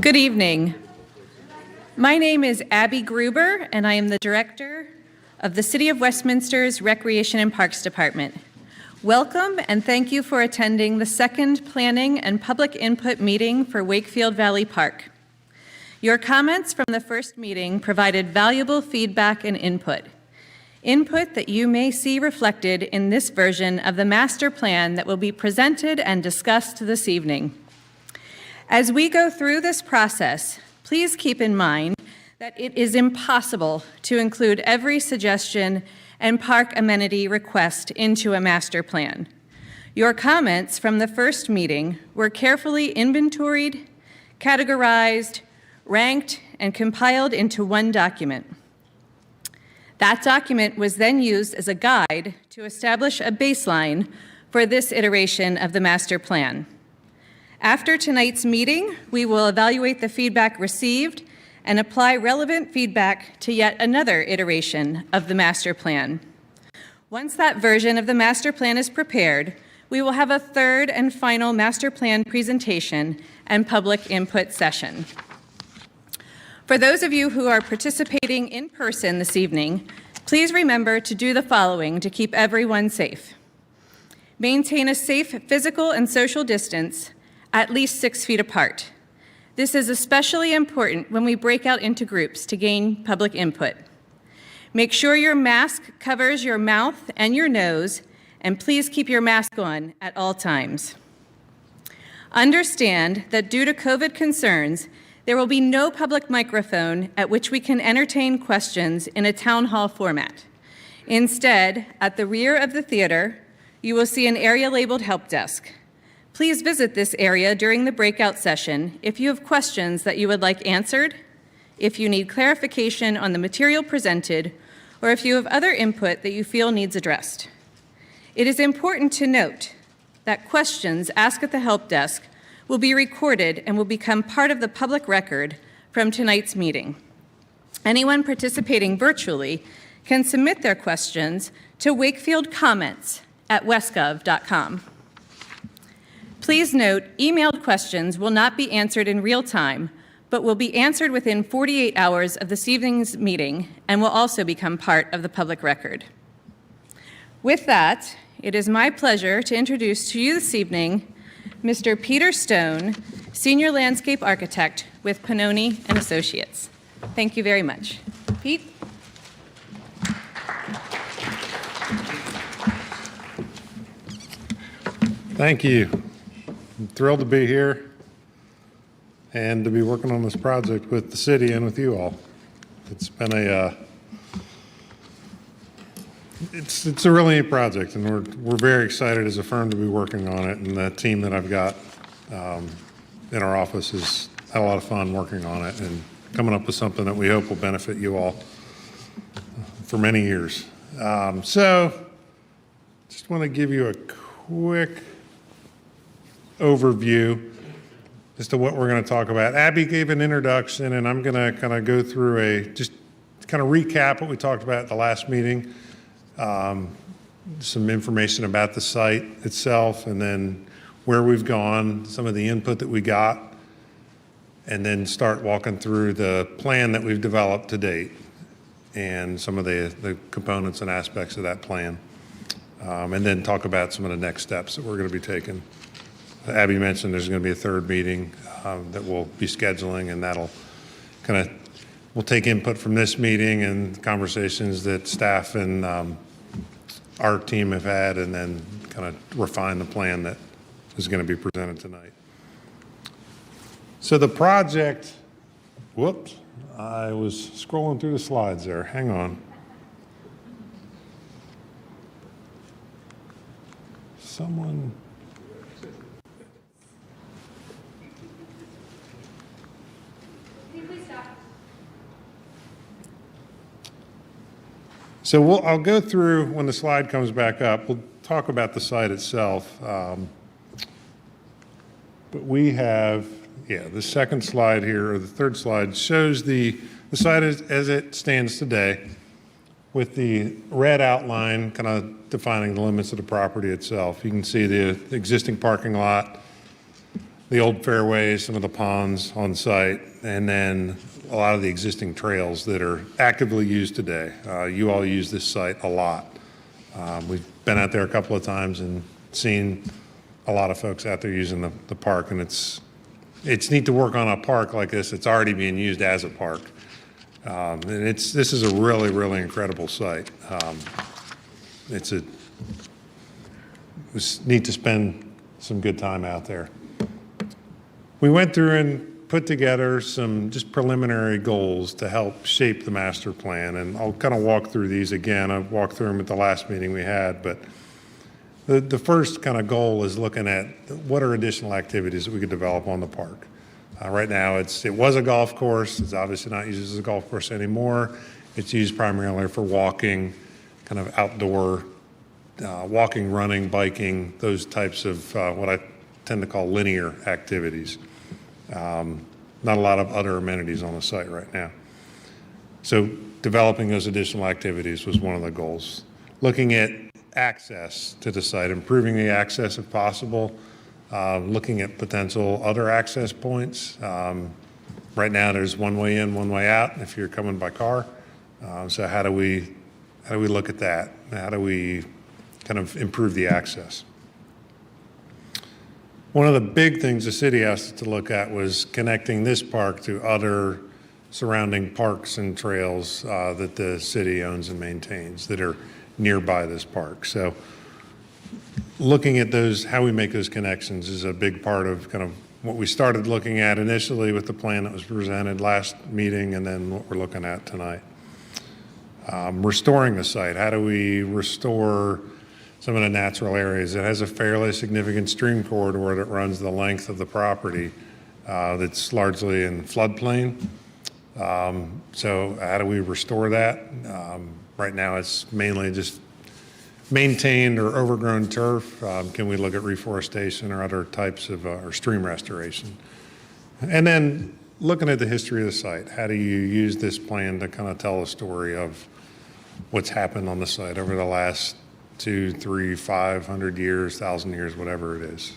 Good evening. My name is Abby Gruber, and I am the Director of the City of Westminster's Recreation and Parks Department. Welcome, and thank you for attending the second Planning and Public Input meeting for Wakefield Valley Park. Your comments from the first meeting provided valuable feedback and input that you may see reflected in this version of the master plan that will be presented and discussed this evening. As we go through this process, please keep in mind that it is impossible to include every suggestion and park amenity request into a master plan. Your comments from the first meeting were carefully inventoried, categorized, ranked, and compiled into one document. That document was then used as a guide to establish a baseline for this iteration of the master plan. After tonight's meeting, we will evaluate the feedback received and apply relevant feedback to yet another iteration of the master plan. Once that version of the master plan is prepared, we will have a third and final master plan presentation and public input session. For those of you who are participating in person this evening, please remember to do the following to keep everyone safe. Maintain a safe physical and social distance, at least 6 feet apart. This is especially important when we break out into groups to gain public input. Make sure your mask covers your mouth and your nose, and please keep your mask on at all times. Understand that due to COVID concerns, there will be no public microphone at which we can entertain questions in a town hall format. Instead, at the rear of the theater, you will see an area labeled Help Desk. Please visit this area during the breakout session if you have questions that you would like answered, if you need clarification on the material presented, or if you have other input that you feel needs addressed. It is important to note that questions asked at the Help Desk will be recorded and will become part of the public record from tonight's meeting. Anyone participating virtually can submit their questions to wakefieldcomments@westgov.com. Please note, emailed questions will not be answered in real time, but will be answered within 48 hours of this evening's meeting and will also become part of the public record. With that, it is my pleasure to introduce to you this evening Mr. Peter Stone, Senior Landscape Architect with Pannoni and Associates. Thank you very much. Pete? Thank you. I'm thrilled to be here and to be working on this project with the city and with you all. It's been it's a really neat project, and we're very excited as a firm to be working on it, and the team that I've got in our office has had a lot of fun working on it and coming up with something that we hope will benefit you all for many years. So just want to give you a quick overview as to what we're going to talk about. Abby gave an introduction, and I'm going to kind of go through just kind of recap what we talked about at the last meeting, some information about the site itself, and then where we've gone, some of the input that we got, and then start walking through the plan that we've developed to date and some of the components and aspects of that plan, and then talk about some of the next steps that we're going to be taking. Abby mentioned there's going to be a third meeting that we'll be scheduling, and we'll take input from this meeting and conversations that staff and our team have had, and then kind of refine the plan that is going to be presented tonight. So the project, whoops, I was scrolling through the slides there. Hang on. Someone. So I'll go through, when the slide comes back up, we'll talk about the site itself. But we have, the second slide here, or the third slide, shows the site as it stands today, with the red outline kind of defining the limits of the property itself. You can see the existing parking lot, the old fairways, some of the ponds on site, and then a lot of the existing trails that are actively used today. You all use this site a lot. We've been out there a couple of times and seen a lot of folks out there using the park, and it's neat to work on a park like this. It's already being used as a park. And this is a really, really incredible site. It was neat to spend some good time out there. We went through and put together some just preliminary goals to help shape the master plan, and I'll kind of walk through these again. I walked through them at the last meeting we had, but the first kind of goal is looking at what are additional activities that we could develop on the park. Right now, it was a golf course. It's obviously not used as a golf course anymore. It's used primarily for walking, kind of outdoor walking, running, biking, those types of what I tend to call linear activities. Not a lot of other amenities on the site right now. So developing those additional activities was one of the goals. Looking at access to the site, improving the access if possible, looking at potential other access points. Right now there's one way in, one way out if you're coming by car. So how do we look at that? How do we kind of improve the access? One of the big things the city asked us to look at was connecting this park to other surrounding parks and trails that the city owns and maintains that are nearby this park. So looking at those, how we make those connections is a big part of kind of what we started looking at initially with the plan that was presented last meeting and then what we're looking at tonight. Restoring the site. How do we restore some of the natural areas? It has a fairly significant stream corridor that runs the length of the property that's largely in floodplain. So how do we restore that? Right now it's mainly just maintained or overgrown turf. Can we look at reforestation or other types of or stream restoration? And then looking at the history of the site, how do you use this plan to kind of tell a story of what's happened on the site over the last 2, 3, 500 years, 1,000 years, whatever it is.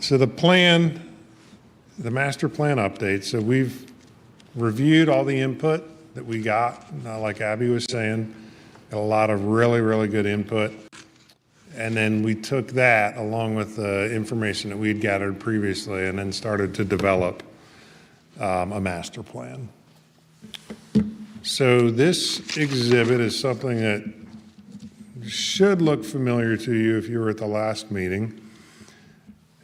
So the plan, the master plan update, so we've reviewed all the input that we got, like Abby was saying, got a lot of really, really good input. And then we took that along with the information that we'd gathered previously and then started to develop a master plan. So this exhibit is something that should look familiar to you if you were at the last meeting.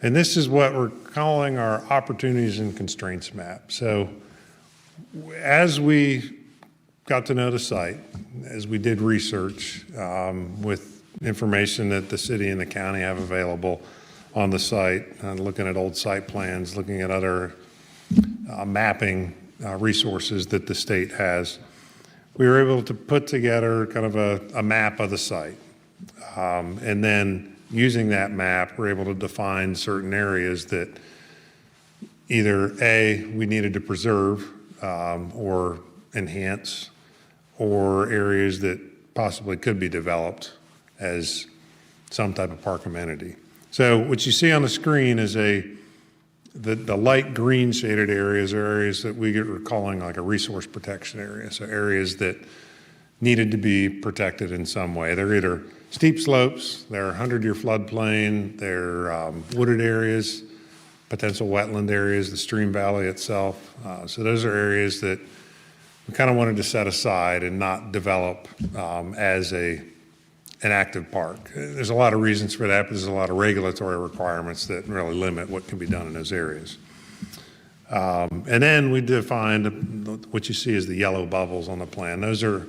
And this is what we're calling our opportunities and constraints map. So as we got to know the site, as we did research with information that the city and the county have available on the site, looking at old site plans, looking at other mapping resources that the state has, we were able to put together kind of a map of the site. And then using that map, we're able to define certain areas that either A, we needed to preserve or enhance, or areas that possibly could be developed as some type of park amenity. So what you see on the screen is the light green shaded areas are areas that we're calling like a resource protection area. So areas that needed to be protected in some way. They're either steep slopes, they're 100-year floodplain, they're wooded areas, potential wetland areas, the stream valley itself. So those are areas that we kind of wanted to set aside and not develop as an active park. There's a lot of reasons for that, but there's a lot of regulatory requirements that really limit what can be done in those areas. And then we defined what you see as the yellow bubbles on the plan. Those are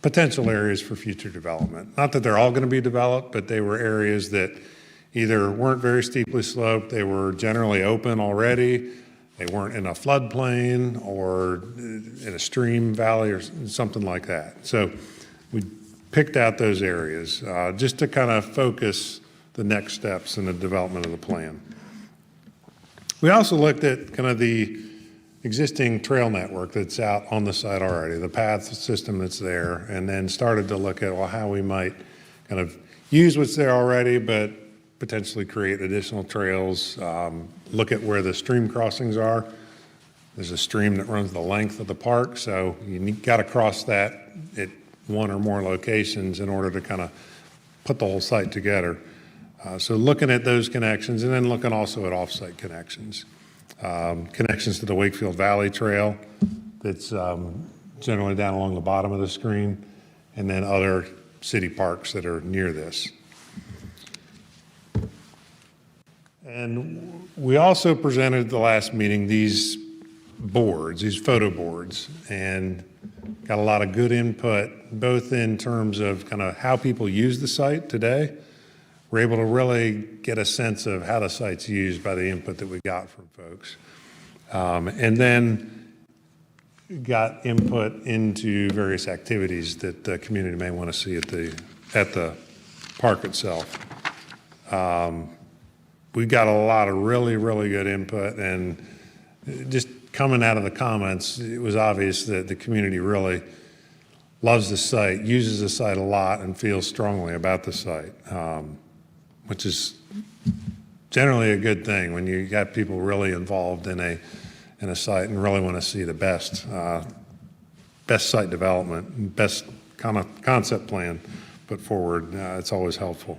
potential areas for future development. Not that they're all going to be developed, but they were areas that either weren't very steeply sloped, they were generally open already, they weren't in a floodplain or in a stream valley or something like that. So we picked out those areas just to kind of focus the next steps in the development of the plan. We also looked at kind of the existing trail network that's out on the site already, the path system that's there, and then started to look at, well, how we might kind of use what's there already, but potentially create additional trails, look at where the stream crossings are. There's a stream that runs the length of the park, so you got to cross that at one or more locations in order to kind of put the whole site together. So looking at those connections, and then looking also at off-site connections. Connections to the Wakefield Valley Trail that's generally down along the bottom of the screen, and then other city parks that are near this. And we also presented at the last meeting these boards, these photo boards, and got a lot of good input, both in terms of kind of how people use the site today. We're able to really get a sense of how the site's used by the input that we got from folks. And then got input into various activities that the community may want to see at the park itself. We got a lot of really, really good input, and just coming out of the comments, it was obvious that the community really loves the site, uses the site a lot, and feels strongly about the site, which is generally a good thing when you got people really involved in a site and really want to see the best site development, best kind of concept plan put forward. It's always helpful.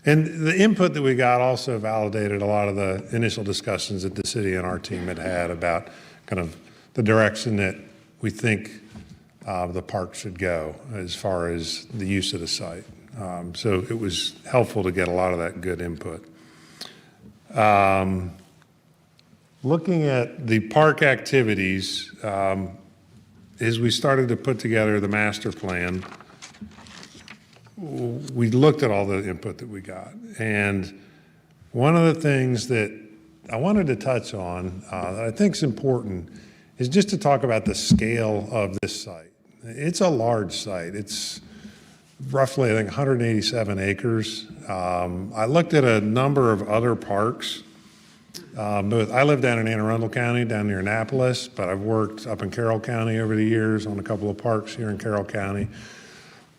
And the input that we got also validated a lot of the initial discussions that the city and our team had about kind of the direction that we think the park should go as far as the use of the site. So it was helpful to get a lot of that good input. Looking at the park activities, as we started to put together the master plan, we looked at all the input that we got. And one of the things that I wanted to touch on that I think is important is just to talk about the scale of this site. It's a large site. It's roughly, I think, 187 acres. I looked at a number of other parks. I live down in Anne Arundel County, down near Annapolis, but I've worked up in Carroll County over the years on a couple of parks here in Carroll County,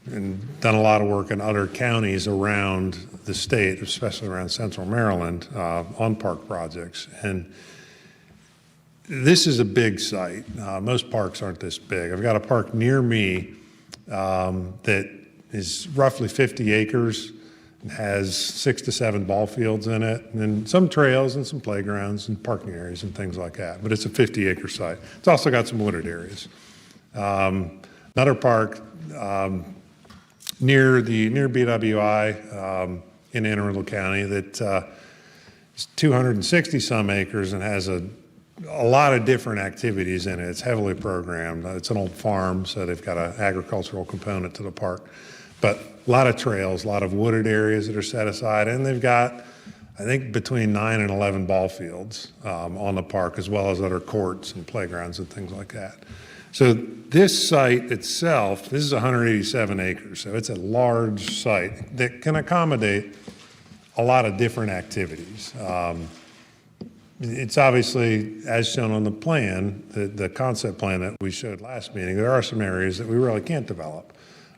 and done a lot of work in other counties around the state, especially around central Maryland, on park projects. And this is a big site. Most parks aren't this big. I've got a park near me that is roughly 50 acres and has 6 to 7 ball fields in it, and then some trails and some playgrounds and parking areas and things like that. But it's a 50-acre site. It's also got some wooded areas. Another park near BWI in Anne Arundel County that is 260 some acres and has a lot of different activities in it. It's heavily programmed. It's an old farm, so they've got an agricultural component to the park. But a lot of trails, a lot of wooded areas that are set aside, and they've got, I think, between 9 and 11 ball fields on the park, as well as other courts and playgrounds and things like that. So this site itself, this is 187 acres, so it's a large site that can accommodate a lot of different activities. It's obviously, as shown on the plan, the concept plan that we showed last meeting, there are some areas that we really can't develop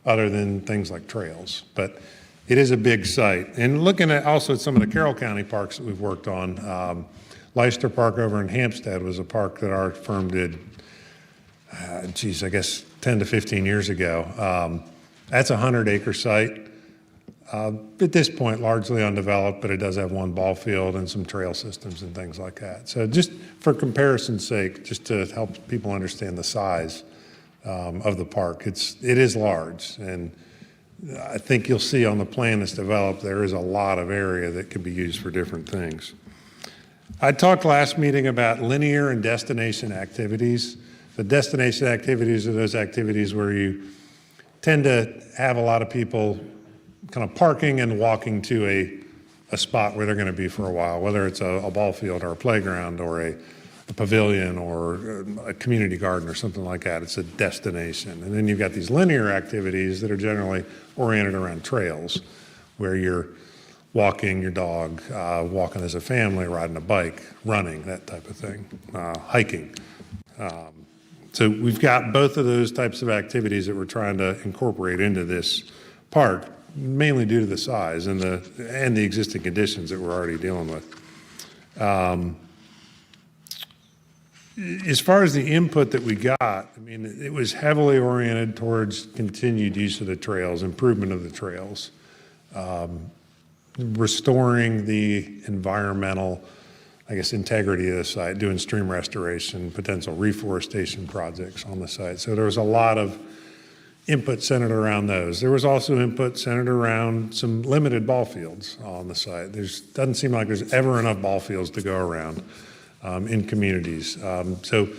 other than things like trails. But it is a big site. And looking at also at some of the Carroll County parks that we've worked on, Leicester Park over in Hampstead was a park that our firm did, I guess 10 to 15 years ago. That's a 100-acre site. At this point, largely undeveloped, but it does have one ball field and some trail systems and things like that. So just for comparison's sake, just to help people understand the size of the park, it is large. And I think you'll see on the plan that's developed, there is a lot of area that can be used for different things. I talked last meeting about linear and destination activities. The destination activities are those activities where you tend to have a lot of people kind of parking and walking to a spot where they're going to be for a while, whether it's a ball field or a playground or a pavilion or a community garden or something like that. It's a destination. And then you've got these linear activities that are generally oriented around trails, where you're walking your dog, walking as a family, riding a bike, running, that type of thing, hiking. So we've got both of those types of activities that we're trying to incorporate into this park, mainly due to the size and the existing conditions that we're already dealing with. As far as the input that we got, I mean, it was heavily oriented towards continued use of the trails, improvement of the trails, restoring the environmental, I guess, integrity of the site, doing stream restoration, potential reforestation projects on the site. So there was a lot of input centered around those. There was also input centered around some limited ball fields on the site. Doesn't seem like there's ever enough ball fields to go around in communities. So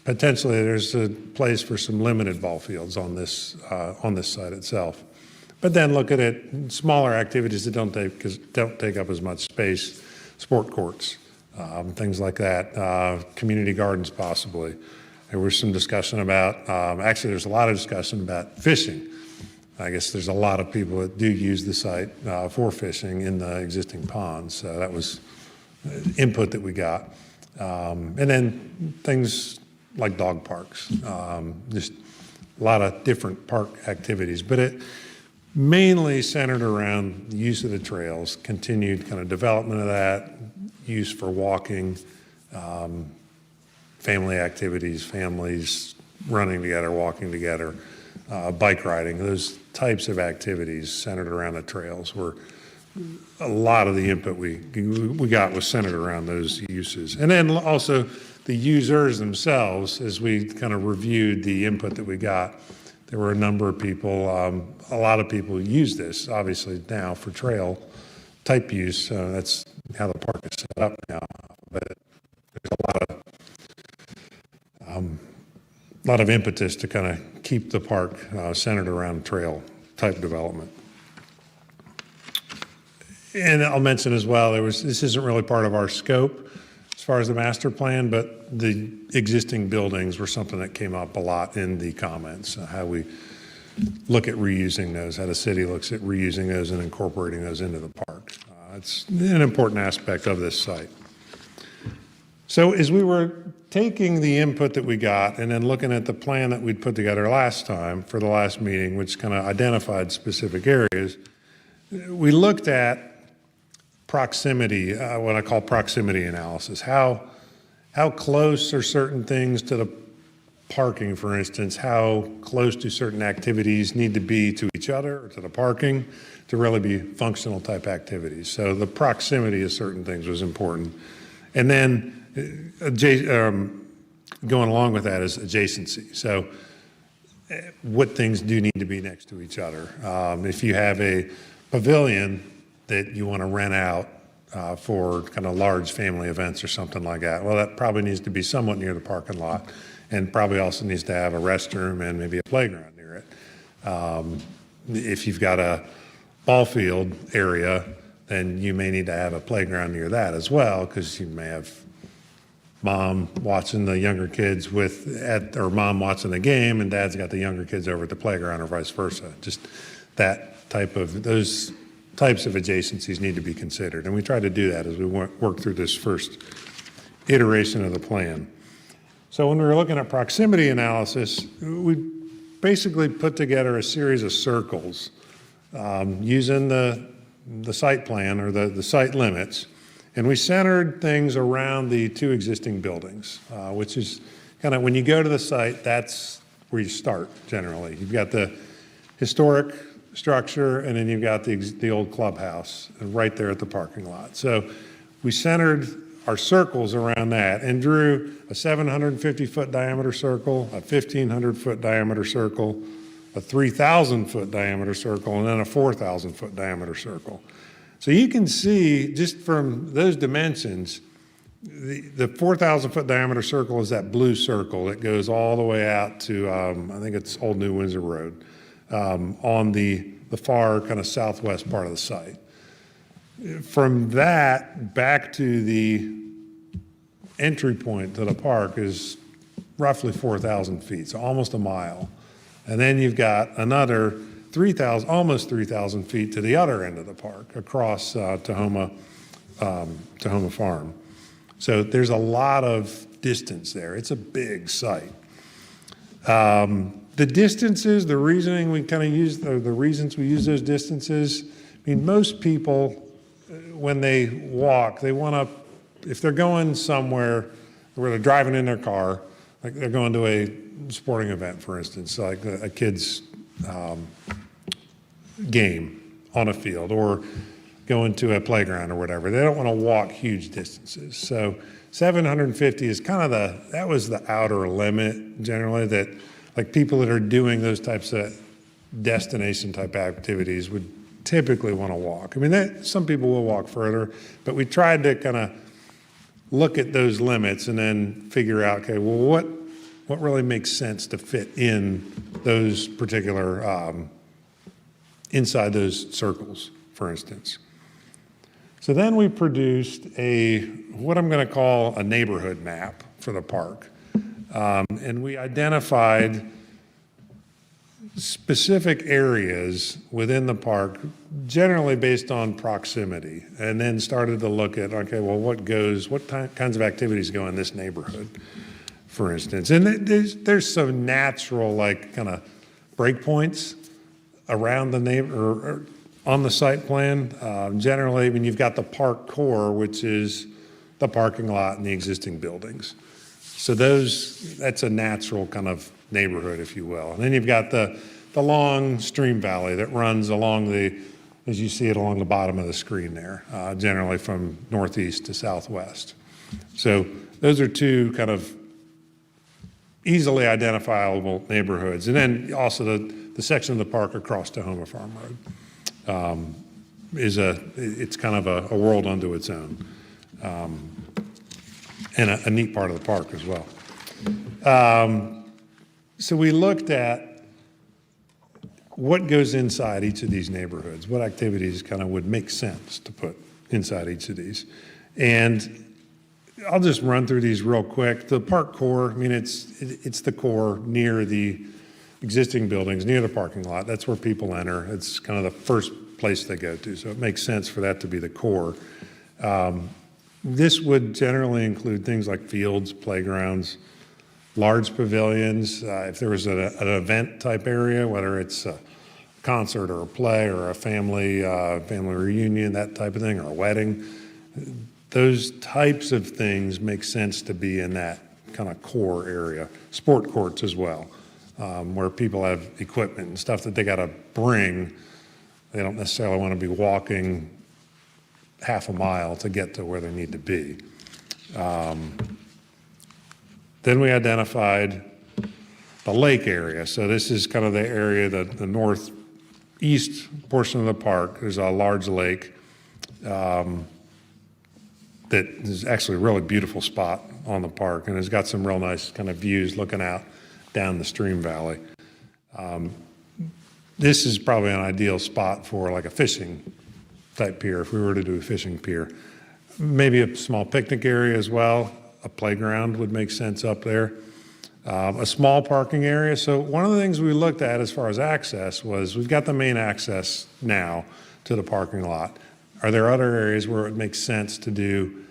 potentially there's a place for some limited ball fields on this site itself. But then look at it, smaller activities that don't take up as much space, sport courts, things like that, community gardens possibly. There was some discussion about, actually there's a lot of discussion about fishing. I guess there's a lot of people that do use the site for fishing in the existing ponds. So that was input that we got. And then things like dog parks, just a lot of different park activities. But it mainly centered around the use of the trails, continued kind of development of that, use for walking, family activities, families running together, walking together, bike riding, those types of activities centered around the trails were a lot of the input we got was centered around those uses. And then also the users themselves, as we kind of reviewed the input that we got, there were a number of people, a lot of people who use this, obviously now for trail type use. That's how the park is set up now. But there's a lot of impetus to kind of keep the park centered around trail type development. And I'll mention as well, this isn't really part of our scope as far as the master plan, but the existing buildings were something that came up a lot in the comments, how we look at reusing those, how the city looks at reusing those and incorporating those into the park. It's an important aspect of this site. So as we were taking the input that we got and then looking at the plan that we'd put together last time for the last meeting, which kind of identified specific areas, we looked at proximity, what I call proximity analysis. How close are certain things to the parking, for instance? How close do certain activities need to be to each other or to the parking to really be functional type activities? So the proximity of certain things was important. And then going along with that is adjacency. So what things do need to be next to each other? If you have a pavilion that you want to rent out for kind of large family events or something like that, well, that probably needs to be somewhat near the parking lot and probably also needs to have a restroom and maybe a playground near it. If you've got a ball field area, then you may need to have a playground near that as well, because you may have mom watching the younger kids or mom watching the game and dad's got the younger kids over at the playground or vice versa. Just those types of adjacencies need to be considered. And we tried to do that as we worked through this first iteration of the plan. So when we were looking at proximity analysis, we basically put together a series of circles using the site plan or the site limits. And we centered things around the two existing buildings, which is kind of when you go to the site, that's where you start generally. You've got the historic structure, and then you've got the old clubhouse right there at the parking lot. So we centered our circles around that and drew a 750-foot diameter circle, a 1,500-foot diameter circle, a 3,000-foot diameter circle, and then a 4,000-foot diameter circle. So you can see just from those dimensions, the 4,000-foot diameter circle is that blue circle that goes all the way out to, I think it's Old New Windsor Road, on the far kind of southwest part of the site. From that back to the entry point to the park is roughly 4,000 feet, so almost a mile. And then you've got another almost 3,000 feet to the other end of the park across Tahoma Farm. So there's a lot of distance there. It's a big site. The distances, the reasoning we kind of use, the reasons we use those distances, I mean, most people, when they walk, they want to, if they're going somewhere where they're driving in their car, like they're going to a sporting event, for instance, like a kid's game on a field, or going to a playground or whatever, they don't want to walk huge distances. So 750 is kind of that was the outer limit generally, that like people that are doing those types of destination type activities would typically want to walk. I mean, some people will walk further, but we tried to kind of look at those limits and then figure out, okay, well, what really makes sense to fit in those particular, inside those circles, for instance. So then we produced what I'm going to call a neighborhood map for the park. And we identified specific areas within the park, generally based on proximity, and then started to look at, okay, well, what kinds of activities go in this neighborhood, for instance. And there's some natural, like, kind of breakpoints around the or on the site plan. Generally, when you've got the park core, which is the parking lot and the existing buildings. So that's a natural kind of neighborhood, if you will. And then you've got the long stream valley that runs along as you see it along the bottom of the screen there, generally from northeast to southwest. So those are two kind of easily identifiable neighborhoods. And then also the section of the park across to Homer Farm Road it's kind of a world unto its own. And a neat part of the park as well. So we looked at what goes inside each of these neighborhoods, what activities kind of would make sense to put inside each of these. And I'll just run through these real quick. The park core, I mean, it's the core near the existing buildings, near the parking lot. That's where people enter. It's kind of the first place they go to, so it makes sense for that to be the core. This would generally include things like fields, playgrounds, large pavilions. If there was an event type area, whether it's a concert or a play or a family reunion, that type of thing, or a wedding, those types of things make sense to be in that kind of core area. Sport courts as well, where people have equipment and stuff that they got to bring. They don't necessarily want to be walking half a mile to get to where they need to be. Then we identified the lake area. So this is kind of the area, the northeast portion of the park. There's a large lake that is actually a really beautiful spot on the park, and it's got some real nice kind of views looking out down the stream valley. This is probably an ideal spot for like a fishing type pier, if we were to do a fishing pier. Maybe a small picnic area as well. A playground would make sense up there. A small parking area. So one of the things we looked at as far as access was, we've got the main access now to the parking lot. Are there other areas where it makes sense to do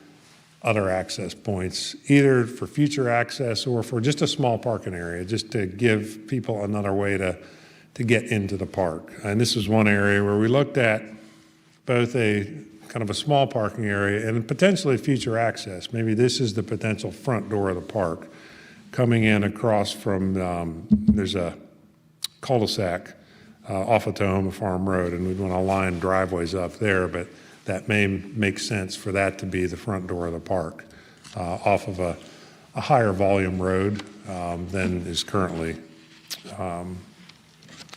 other access points, either for future access or for just a small parking area, just to give people another way to get into the park? And this is one area where we looked at both a kind of a small parking area and potentially future access. Maybe this is the potential front door of the park, coming in across from, there's a cul-de-sac off of Tahoma Farm Road, and we'd want to line driveways up there, but that may make sense for that to be the front door of the park, off of a higher volume road than is currently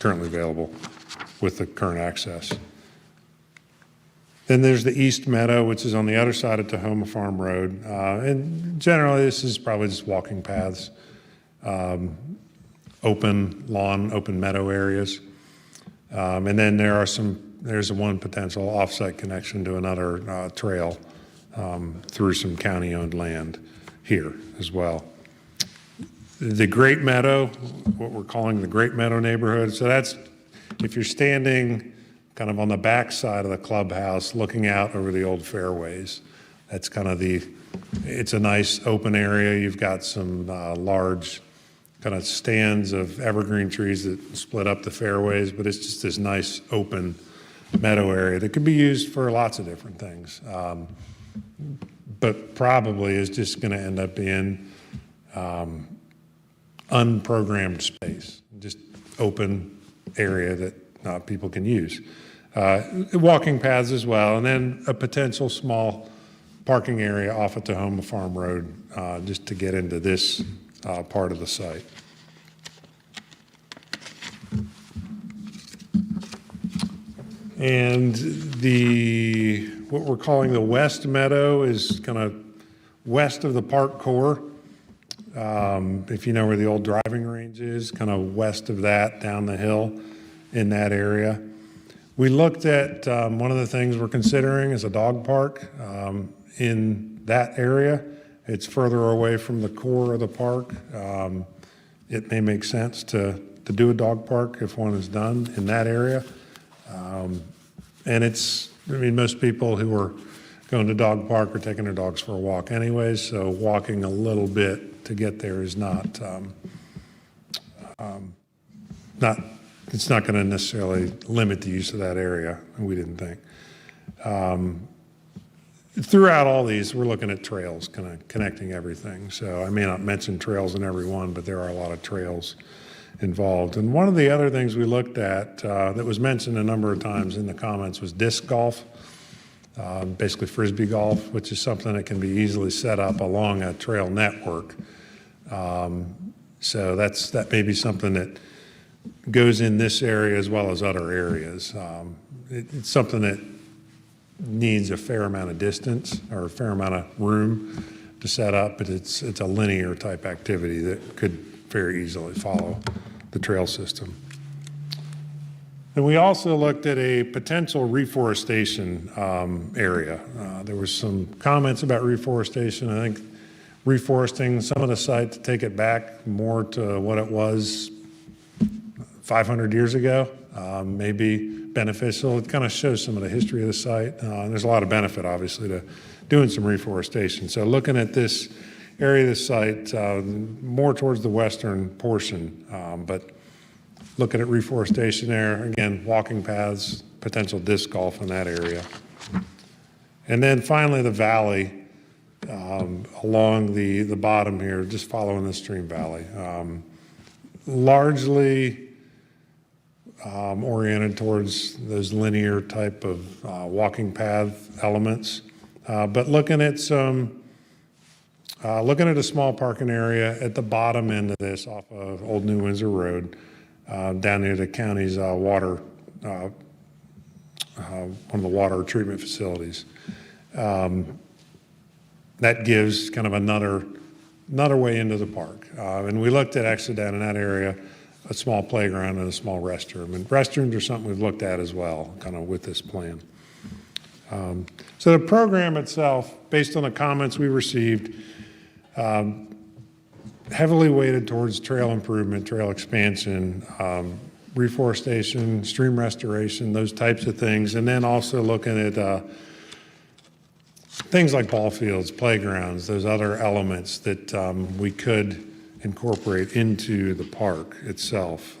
available with the current access. Then there's the East Meadow, which is on the other side of Tahoma Farm Road. And generally, this is probably just walking paths, open lawn, open meadow areas. And then there's one potential offsite connection to another trail through some county-owned land here as well. The Great Meadow, what we're calling the Great Meadow neighborhood. So that's, if you're standing kind of on the back side of the clubhouse looking out over the old fairways, that's kind of it's a nice open area. You've got some large kind of stands of evergreen trees that split up the fairways, but it's just this nice open meadow area that could be used for lots of different things. But probably is just going to end up being unprogrammed space, just open area that people can use. Walking paths as well, and then a potential small parking area off at Tahoma Farm Road just to get into this part of the site. And what we're calling the West Meadow is kind of west of the park core. If you know where the old driving range is, kind of west of that, down the hill in that area. We looked at, one of the things we're considering is a dog park in that area. It's further away from the core of the park. It may make sense to do a dog park if one is done in that area. And most people who are going to dog park are taking their dogs for a walk anyways, so walking a little bit to get there is it's not going to necessarily limit the use of that area, we didn't think. Throughout all these, we're looking at trails, kind of connecting everything. So I may not mention trails in every one, but there are a lot of trails involved. And one of the other things we looked at that was mentioned a number of times in the comments was disc golf, basically frisbee golf, which is something that can be easily set up along a trail network. So that may be something that goes in this area as well as other areas. It's something that needs a fair amount of distance or a fair amount of room to set up, but it's a linear type activity that could very easily follow the trail system. And we also looked at a potential reforestation area. There was some comments about reforestation. I think reforesting some of the site to take it back more to what it was 500 years ago may be beneficial. It kind of shows some of the history of the site. There's a lot of benefit, obviously, to doing some reforestation. So looking at this area of the site, more towards the western portion, but looking at reforestation there, again, walking paths, potential disc golf in that area. And then finally the valley along the bottom here, just following the stream valley. Largely oriented towards those linear type of walking path elements, but looking at a small parking area at the bottom end of this off of Old New Windsor Road, down near the county's water, one of the water treatment facilities. That gives kind of another way into the park. And we looked at actually down in that area, a small playground and a small restroom. And restrooms are something we've looked at as well, kind of with this plan. So the program itself, based on the comments we received, heavily weighted towards trail improvement, trail expansion, reforestation, stream restoration, those types of things. And then also looking at things like ball fields, playgrounds, those other elements that we could incorporate into the park itself.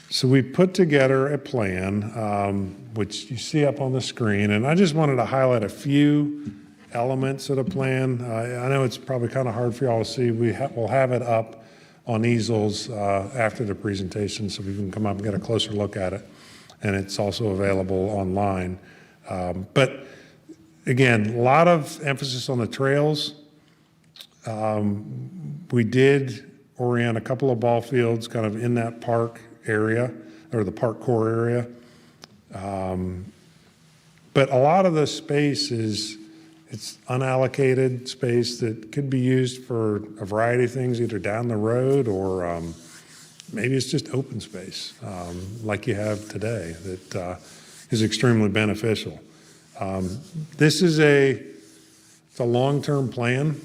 So we put together a plan, which you see up on the screen, and I just wanted to highlight a few elements of the plan. I know it's probably kind of hard for y'all to see. We'll have it up on easels after the presentation so we can come up and get a closer look at it, and it's also available online. But again, a lot of emphasis on the trails. We did orient a couple of ball fields kind of in that park area or the park core area. But a lot of the space it's unallocated space that could be used for a variety of things, either down the road or maybe it's just open space like you have today that is extremely beneficial. This is it's a long-term plan.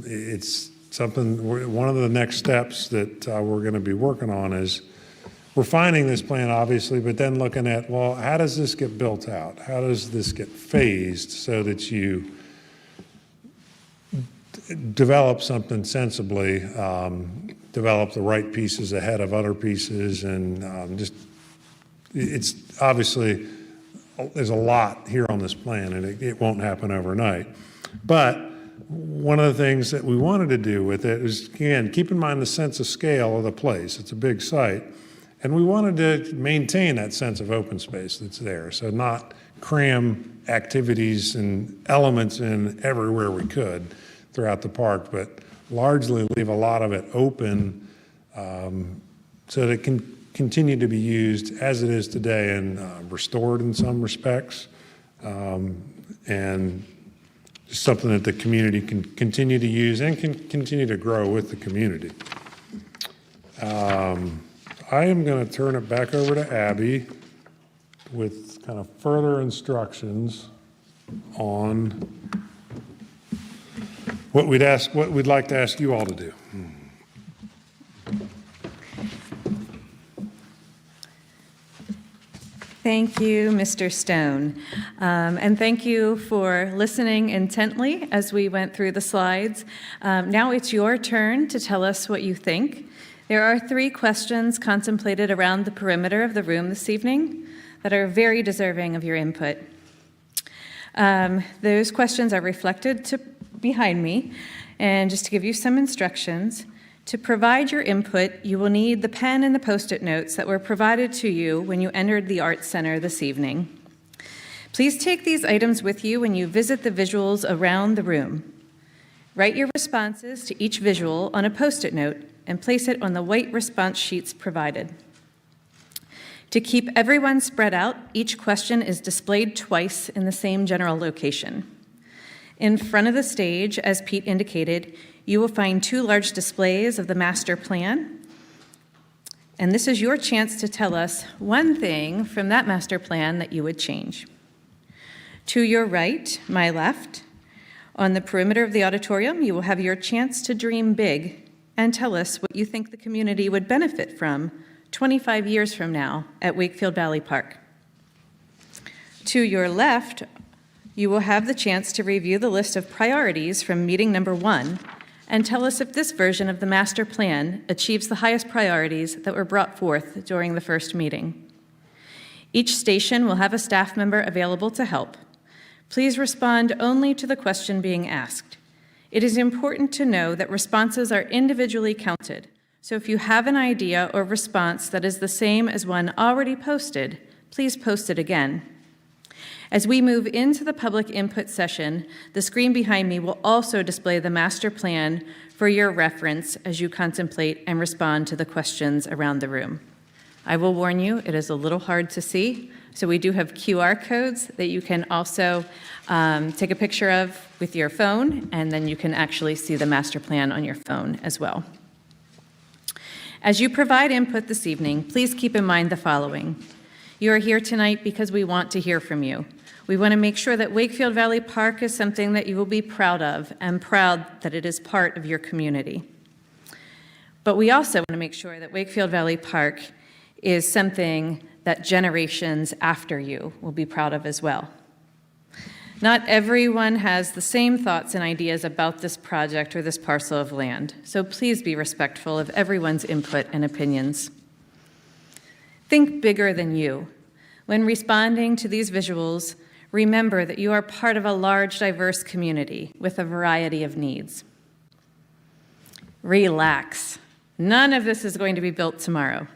It's something, one of the next steps that we're going to be working on is refining this plan, obviously, but then looking at, well, how does this get built out? How does this get phased so that you develop something sensibly, develop the right pieces ahead of other pieces, and it's obviously, there's a lot here on this plan, and it won't happen overnight. But one of the things that we wanted to do with it is, again, keep in mind the sense of scale of the place. It's a big site, and we wanted to maintain that sense of open space that's there, so not cram activities and elements in everywhere we could throughout the park, but largely leave a lot of it open so that it can continue to be used as it is today and restored in some respects, and just something that the community can continue to use and can continue to grow with the community. I am going to turn it back over to Abby with kind of further instructions on what we'd like to ask you all to do. Thank you, Mr. Stone. And thank you for listening intently as we went through the slides. Now it's your turn to tell us what you think. There are 3 questions contemplated around the perimeter of the room this evening that are very deserving of your input. Those questions are reflected behind me, and just to give you some instructions, to provide your input, you will need the pen and the Post-it notes that were provided to you when you entered the Arts Center this evening. Please take these items with you when you visit the visuals around the room. Write your responses to each visual on a Post-it note and place it on the white response sheets provided. To keep everyone spread out, each question is displayed twice in the same general location. In front of the stage, as Pete indicated, you will find 2 large displays of the master plan. And this is your chance to tell us one thing from that master plan that you would change. To your right, my left, on the perimeter of the auditorium, you will have your chance to dream big and tell us what you think the community would benefit from 25 years from now at Wakefield Valley Park. To your left, you will have the chance to review the list of priorities from meeting number 1 and tell us if this version of the master plan achieves the highest priorities that were brought forth during the first meeting. Each station will have a staff member available to help. Please respond only to the question being asked. It is important to know that responses are individually counted, so if you have an idea or response that is the same as one already posted, please post it again. As we move into the public input session, the screen behind me will also display the master plan for your reference as you contemplate and respond to the questions around the room. I will warn you, it is a little hard to see, so we do have QR codes that you can also take a picture of with your phone, and then you can actually see the master plan on your phone as well. As you provide input this evening, please keep in mind the following. You are here tonight because we want to hear from you. We want to make sure that Wakefield Valley Park is something that you will be proud of and proud that it is part of your community. But we also want to make sure that Wakefield Valley Park is something that generations after you will be proud of as well. Not everyone has the same thoughts and ideas about this project or this parcel of land, so please be respectful of everyone's input and opinions. Think bigger than you. When responding to these visuals, remember that you are part of a large, diverse community with a variety of needs. Relax. None of this is going to be built tomorrow.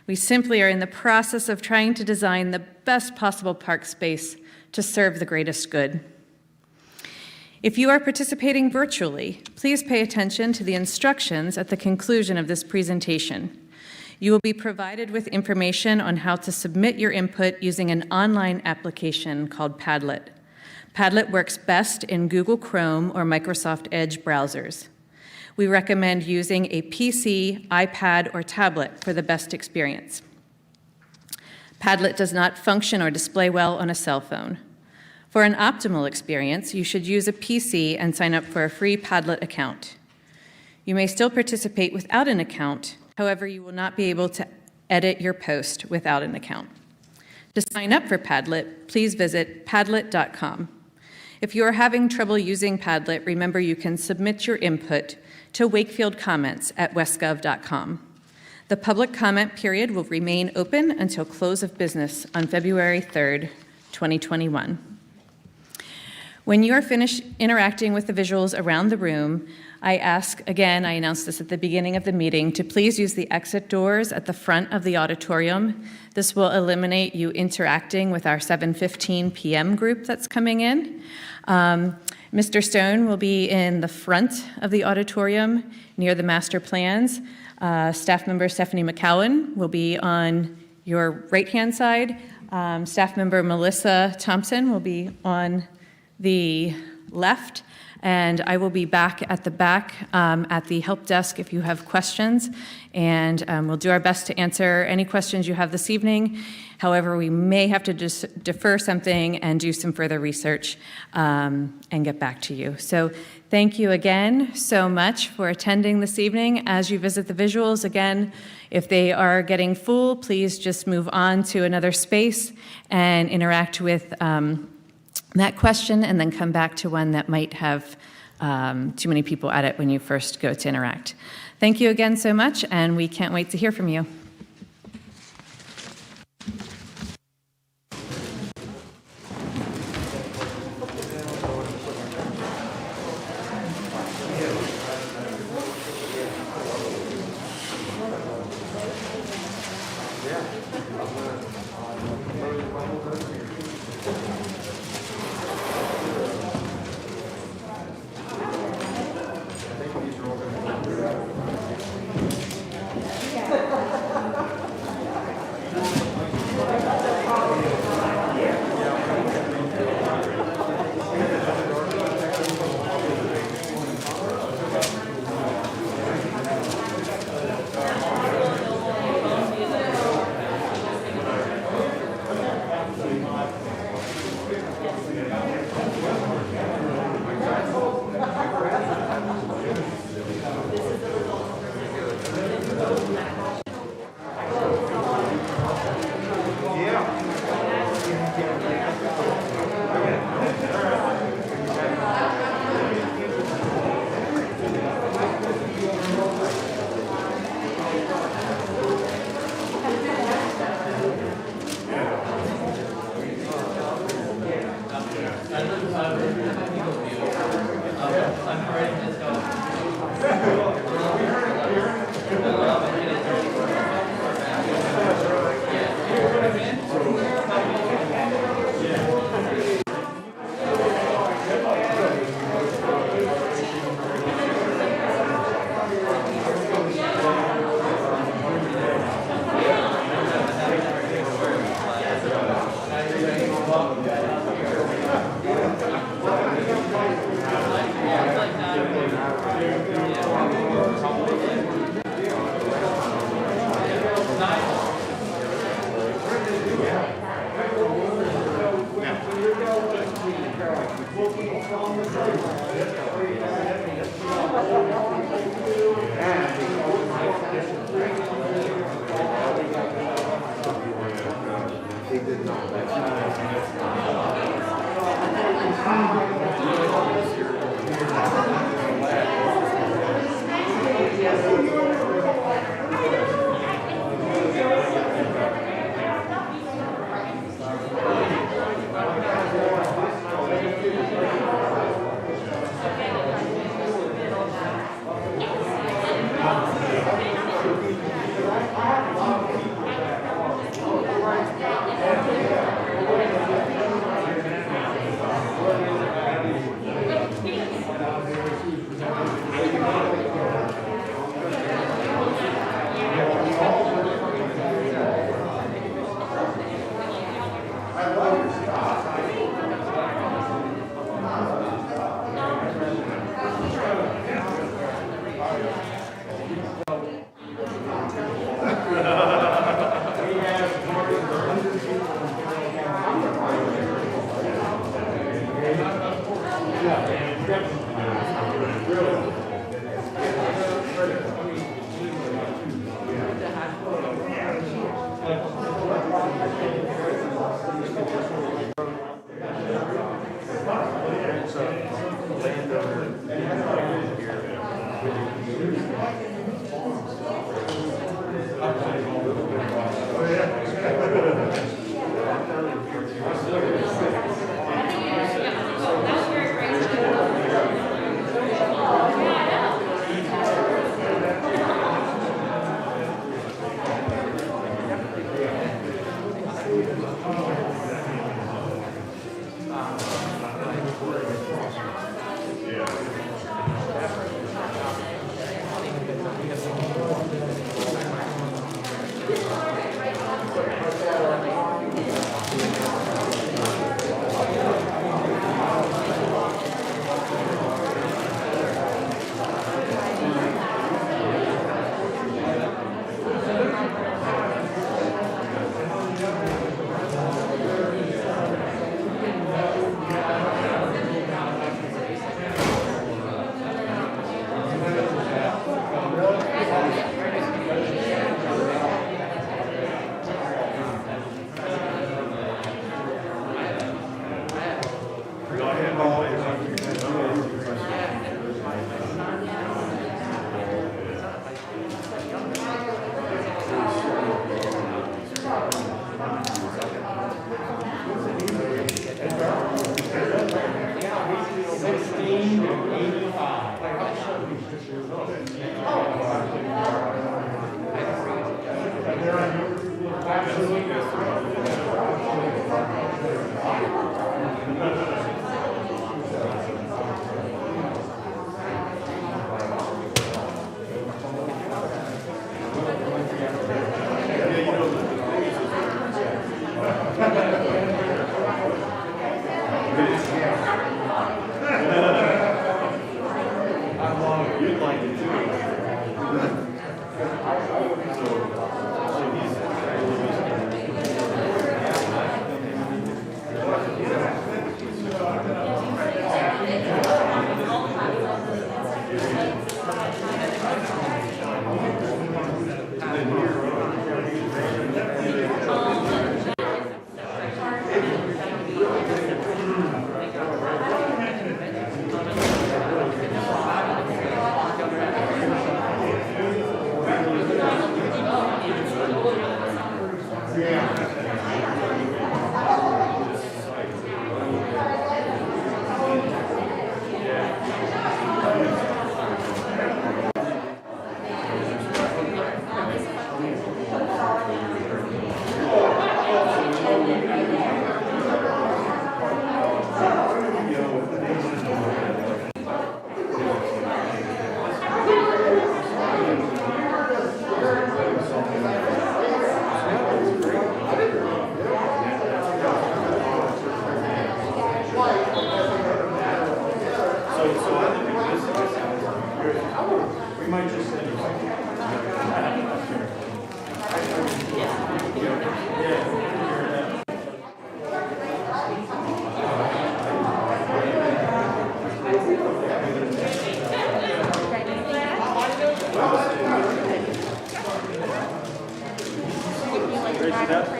We simply are in the process of trying to design the best possible park space to serve the greatest good. If you are participating virtually, please pay attention to the instructions at the conclusion of this presentation. You will be provided with information on how to submit your input using an online application called Padlet. Padlet works best in Google Chrome or Microsoft Edge browsers. We recommend using a PC, iPad, or tablet for the best experience. Padlet does not function or display well on a cell phone. For an optimal experience, you should use a PC and sign up for a free Padlet account. You may still participate without an account. However, you will not be able to edit your post without an account. To sign up for Padlet, please visit padlet.com. If you are having trouble using Padlet, remember you can submit your input to wakefieldcomments@westgov.com. The public comment period will remain open until close of business on February 3rd, 2021. When you are finished interacting with the visuals around the room, I ask, again, I announced this at the beginning of the meeting, to please use the exit doors at the front of the auditorium. This will eliminate you interacting with our 7:15 p.m. group that's coming in. Mr. Stone will be in the front of the auditorium near the master plans. Staff member Stephanie McCowan will be on your right-hand side. Staff member Melissa Thompson will be on the left, and I will be back at the back at the help desk if you have questions, and we'll do our best to answer any questions you have this evening. However, we may have to just defer something and do some further research and get back to you. So thank you again so much for attending this evening. As you visit the visuals, again, if they are getting full, please just move on to another space and interact with that question, and then come back to one that might have too many people at it when you first go to interact. Thank you again so much, and we can't wait to hear from you. there's a landowner here.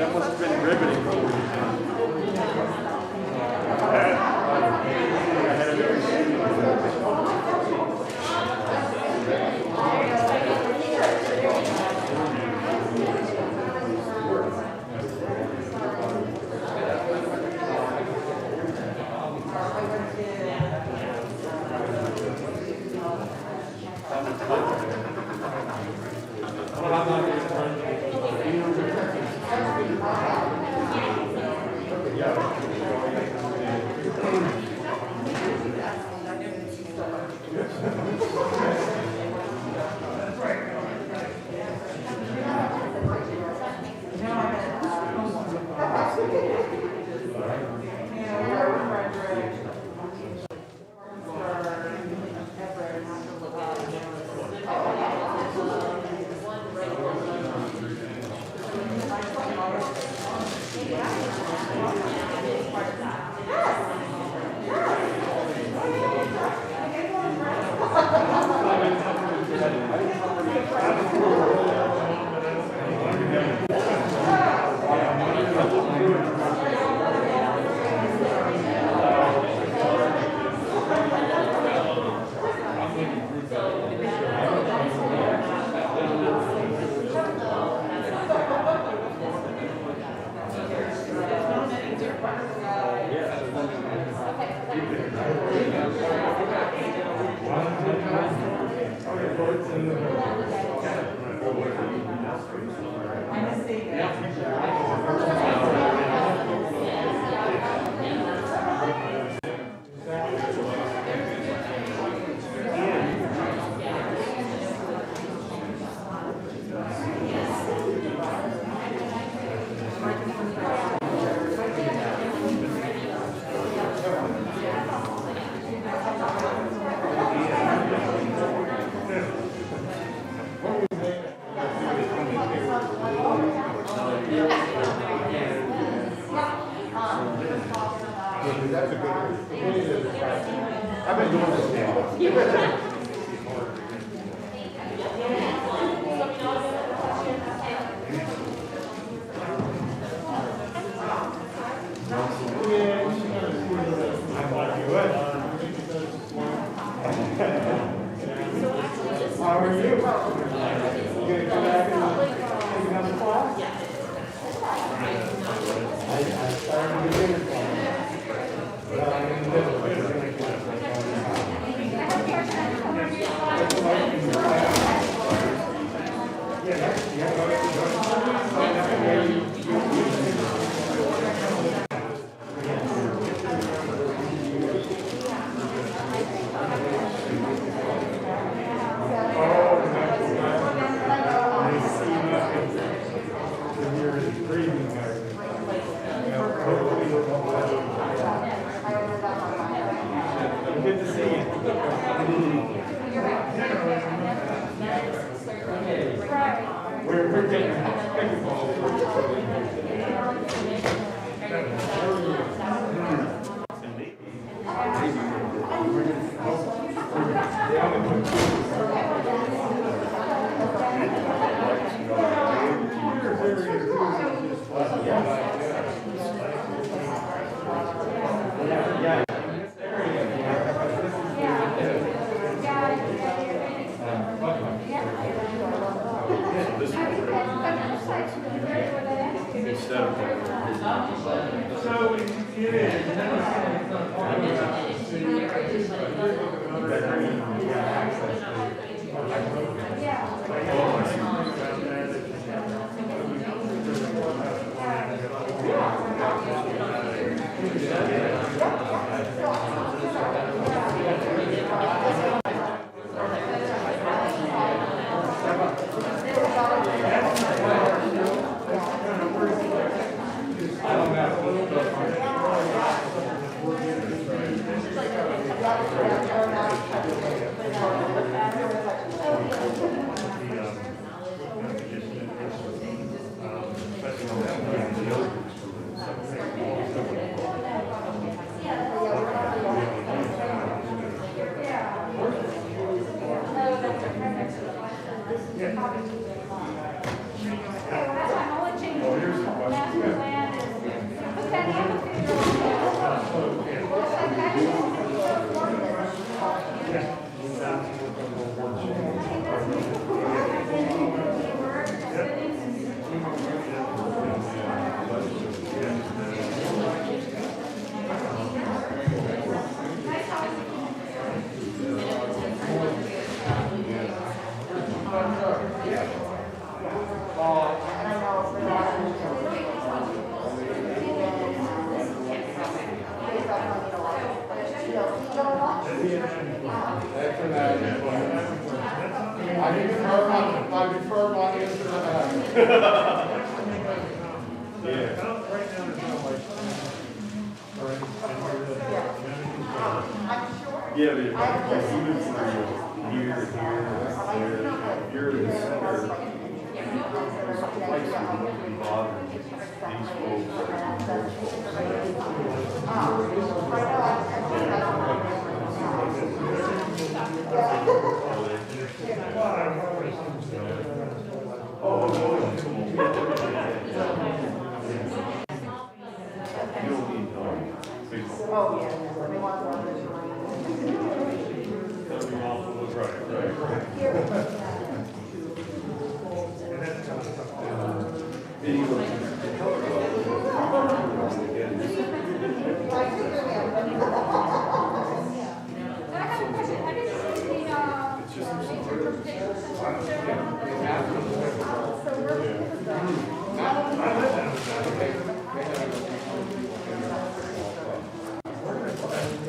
That must have been riveting. Good to see you. We're taking Yeah, but like even for here, you're in the center. Like you wouldn't be bothering these folks.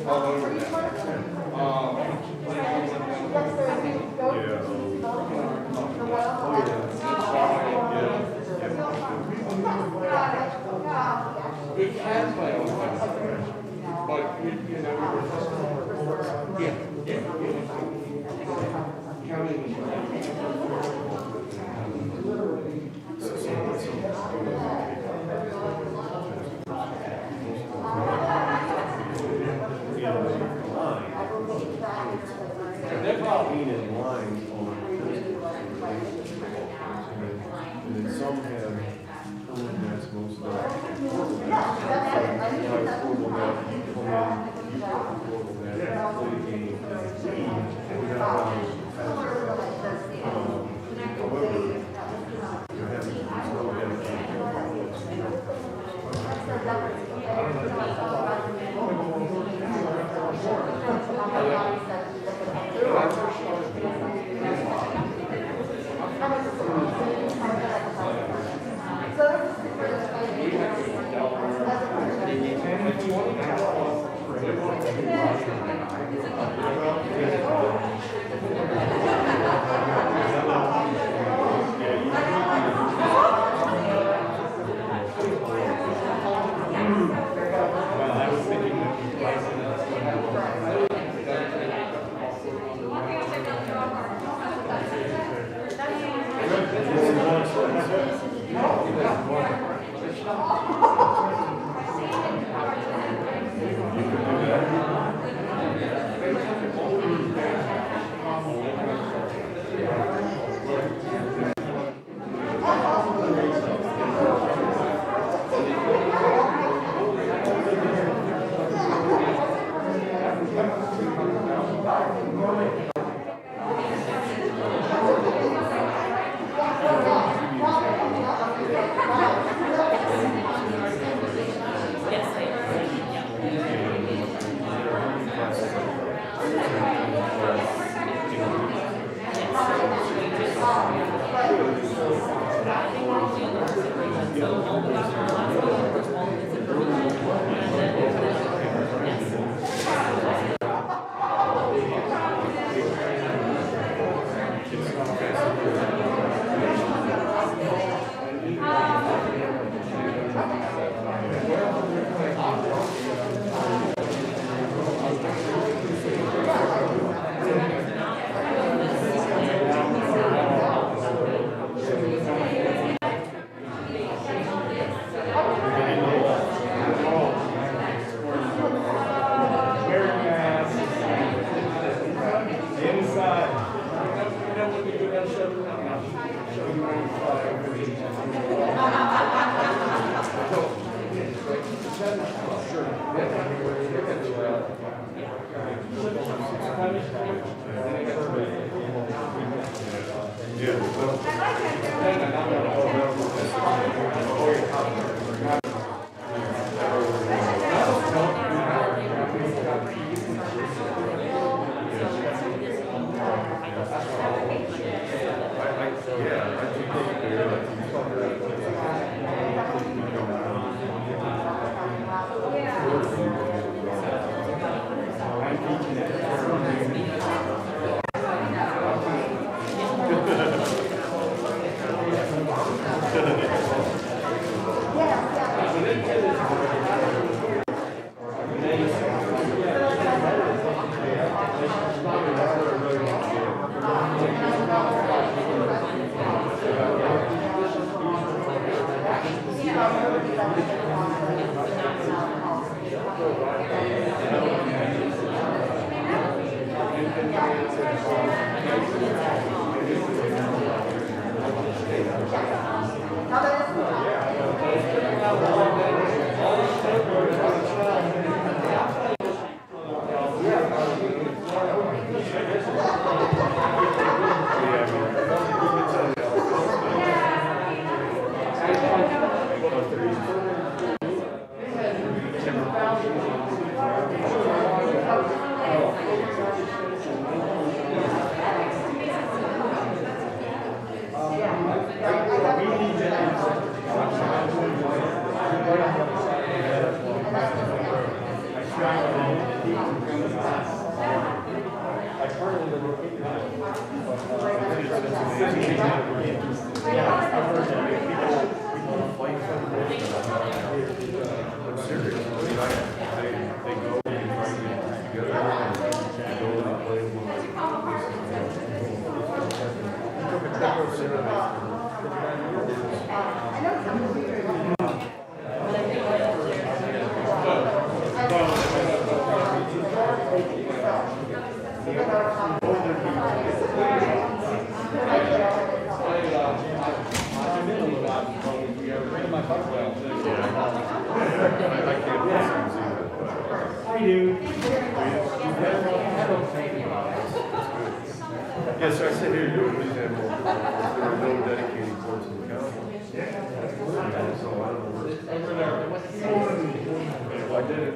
It has my own house, but you know, counting. They're probably in line on, and then some have, that's most of them. Affordable net, you come in, you put affordable net, play the game, and we got however, you have Right. Yes, sir, I said here, you please have more. There are no dedicated courts in the county. So I don't know where. I did it.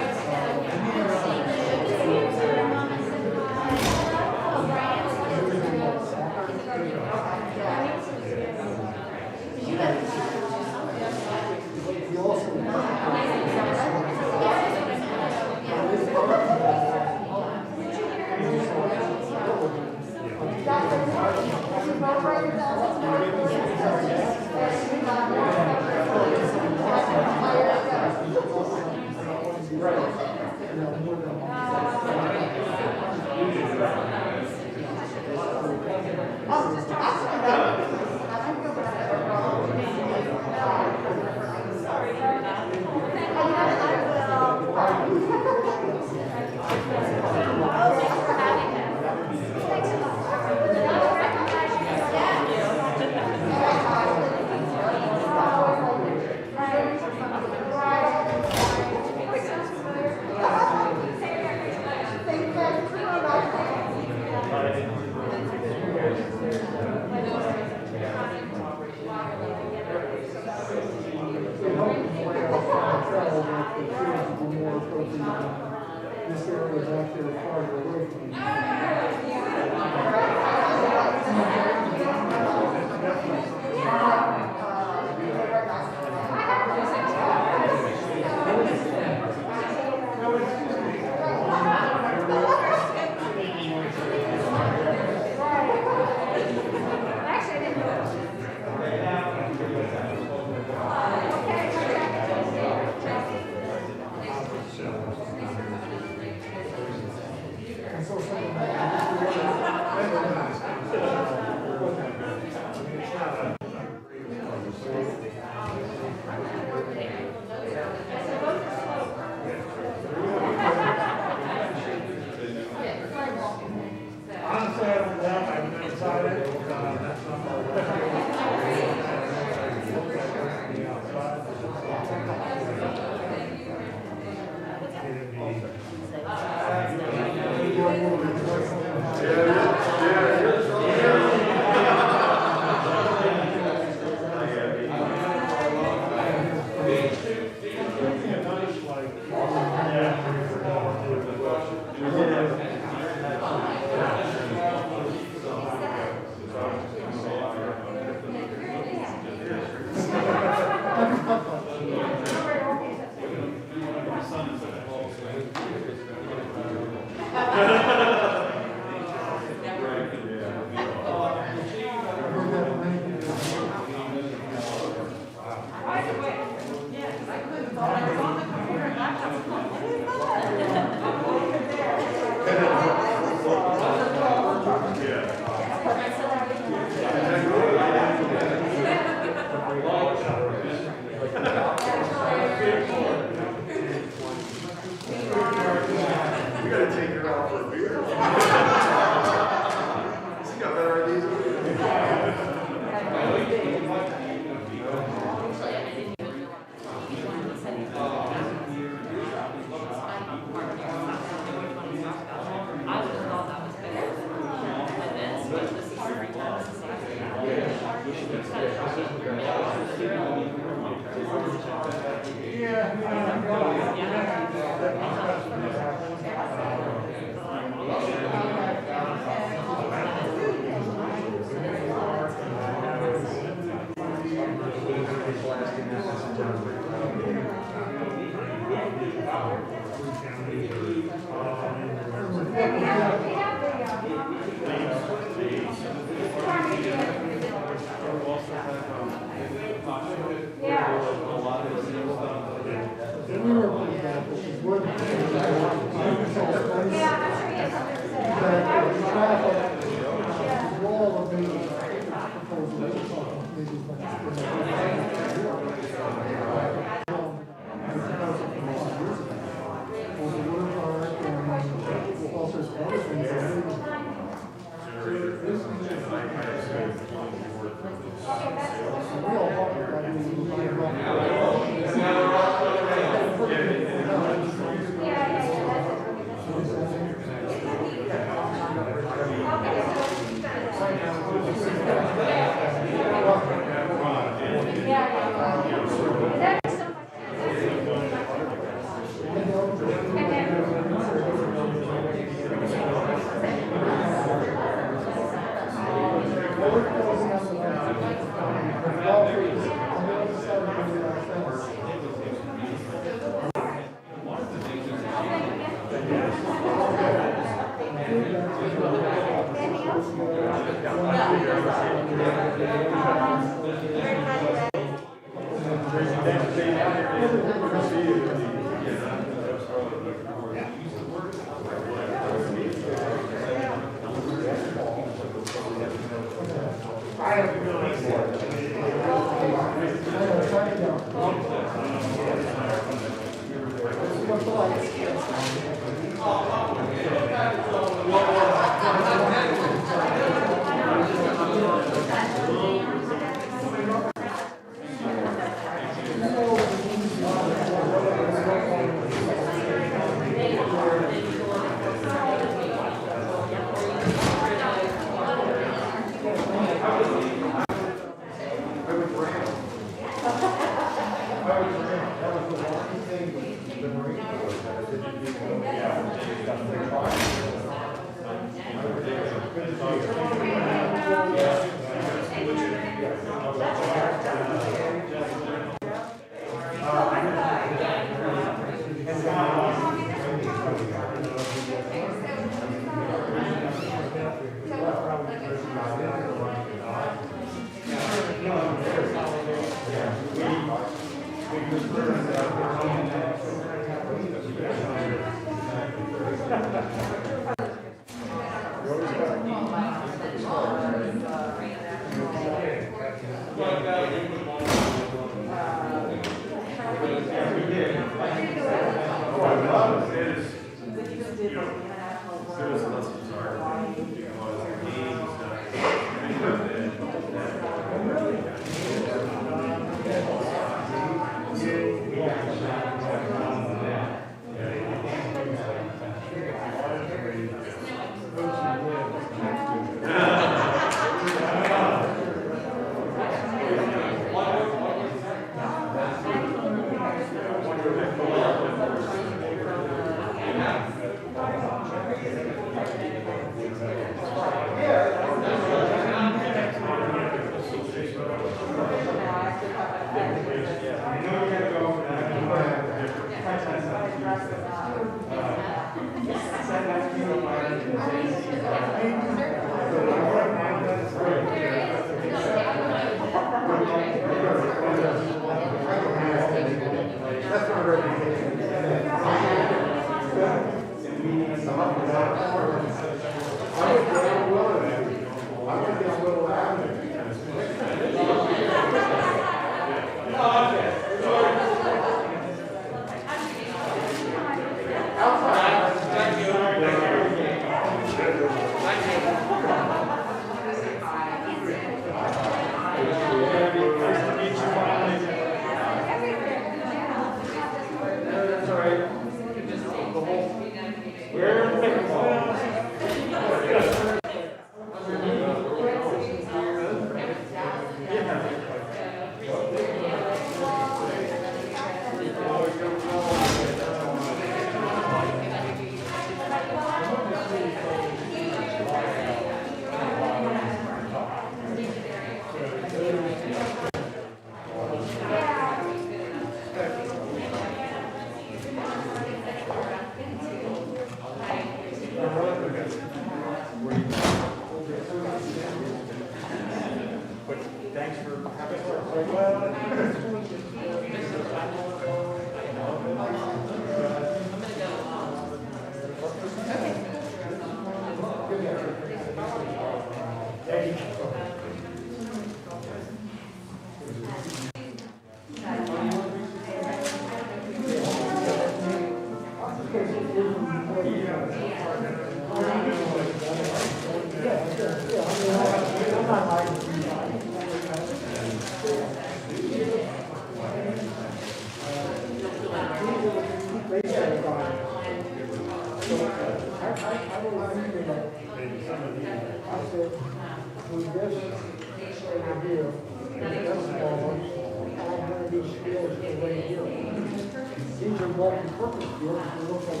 These are multi-purpose fields, they look like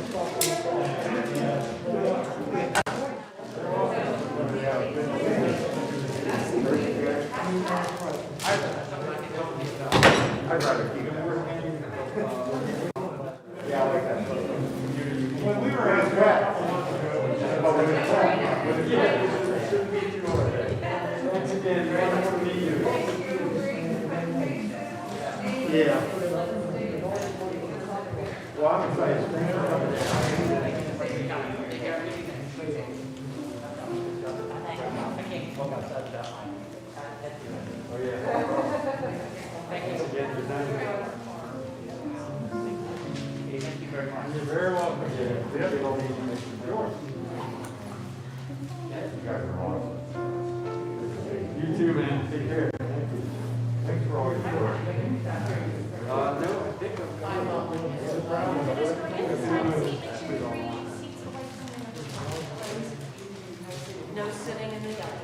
I'd rather keep it. Yeah, I like that. When we were at that. Once again, wonderful to meet you. Yeah. Well, I'm excited. Oh, yeah. Thank you again for that. Thank you very much. You're very welcome. Yeah. Yours. You guys are awesome. You too, man. Take care. Thank you. Thanks for all your work. No, I think No sitting in the audience.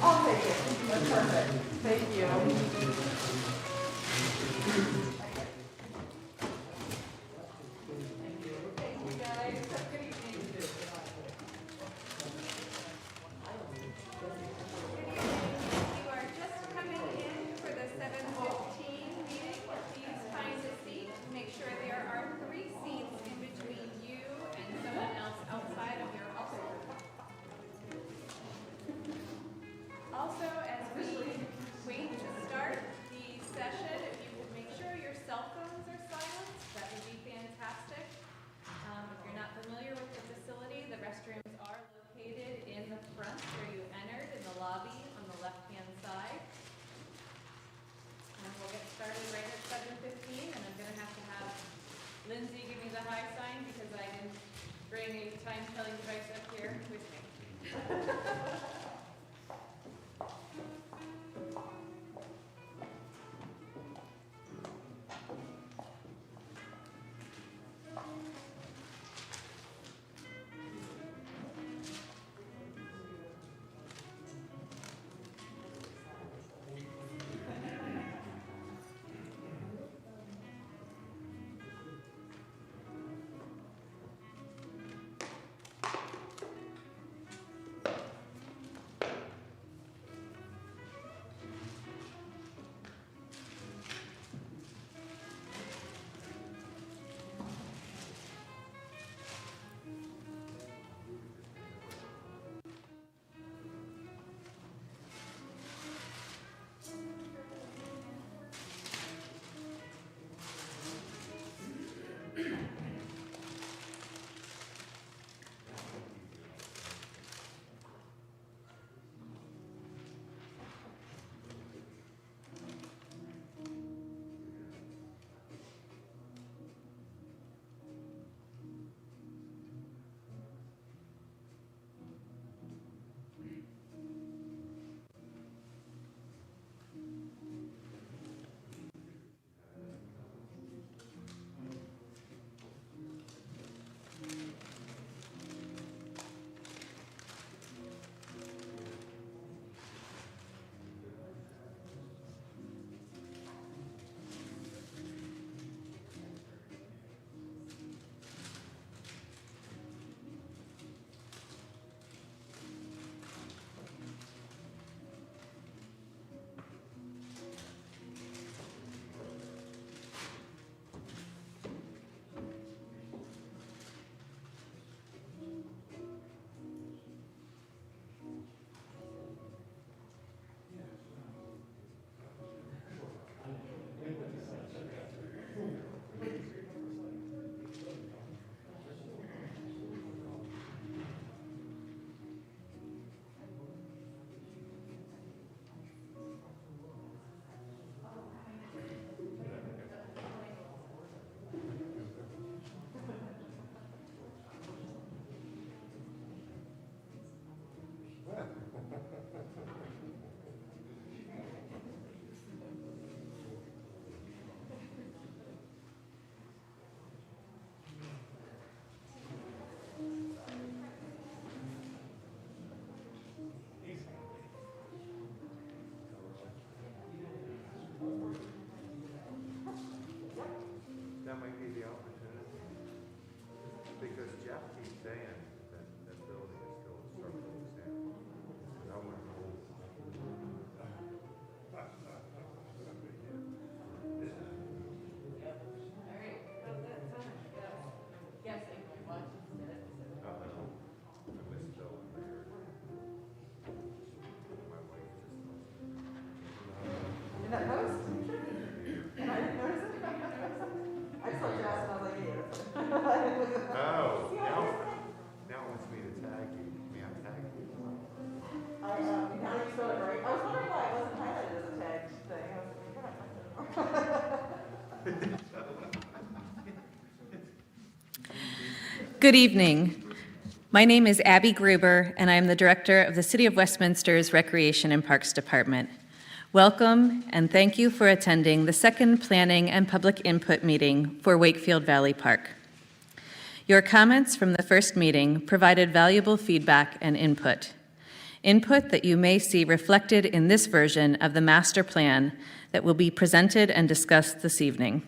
I'll take it. That's perfect. Thank you. Thank you, guys. Have a good evening. You are just coming in for the 7:15 meeting. Please find a seat. Make sure there are 3 seats in between you and someone else outside of your household. Also, as we wait to start the session, if you could make sure your cell phones are silenced, that would be fantastic. If you're not familiar with the facility, the restrooms are located in the front where you entered, in the lobby on the left-hand side. And we'll get started right at 7:15, and I'm gonna have to have Lindsay give me the high sign because I didn't bring a time-telling device up here with me. That might be the opportunity, because Jeff keeps saying that that building is still structurally sound. And I want to hold. I miss Bill and Larry. My wife just. In that post? And I didn't notice it. I just saw Jess and I was like, yeah. Oh, now it wants me to tag you. May I tag you? Now you spelled it right. I was wondering why it wasn't highlighted as a tag thing. I was like, you're not Good evening. My name is Abby Gruber, and I am the Director of the City of Westminster's Recreation and Parks Department. Welcome, and thank you for attending the second Planning and Public Input meeting for Wakefield Valley Park. Your comments from the first meeting provided valuable feedback and input that you may see reflected in this version of the master plan that will be presented and discussed this evening.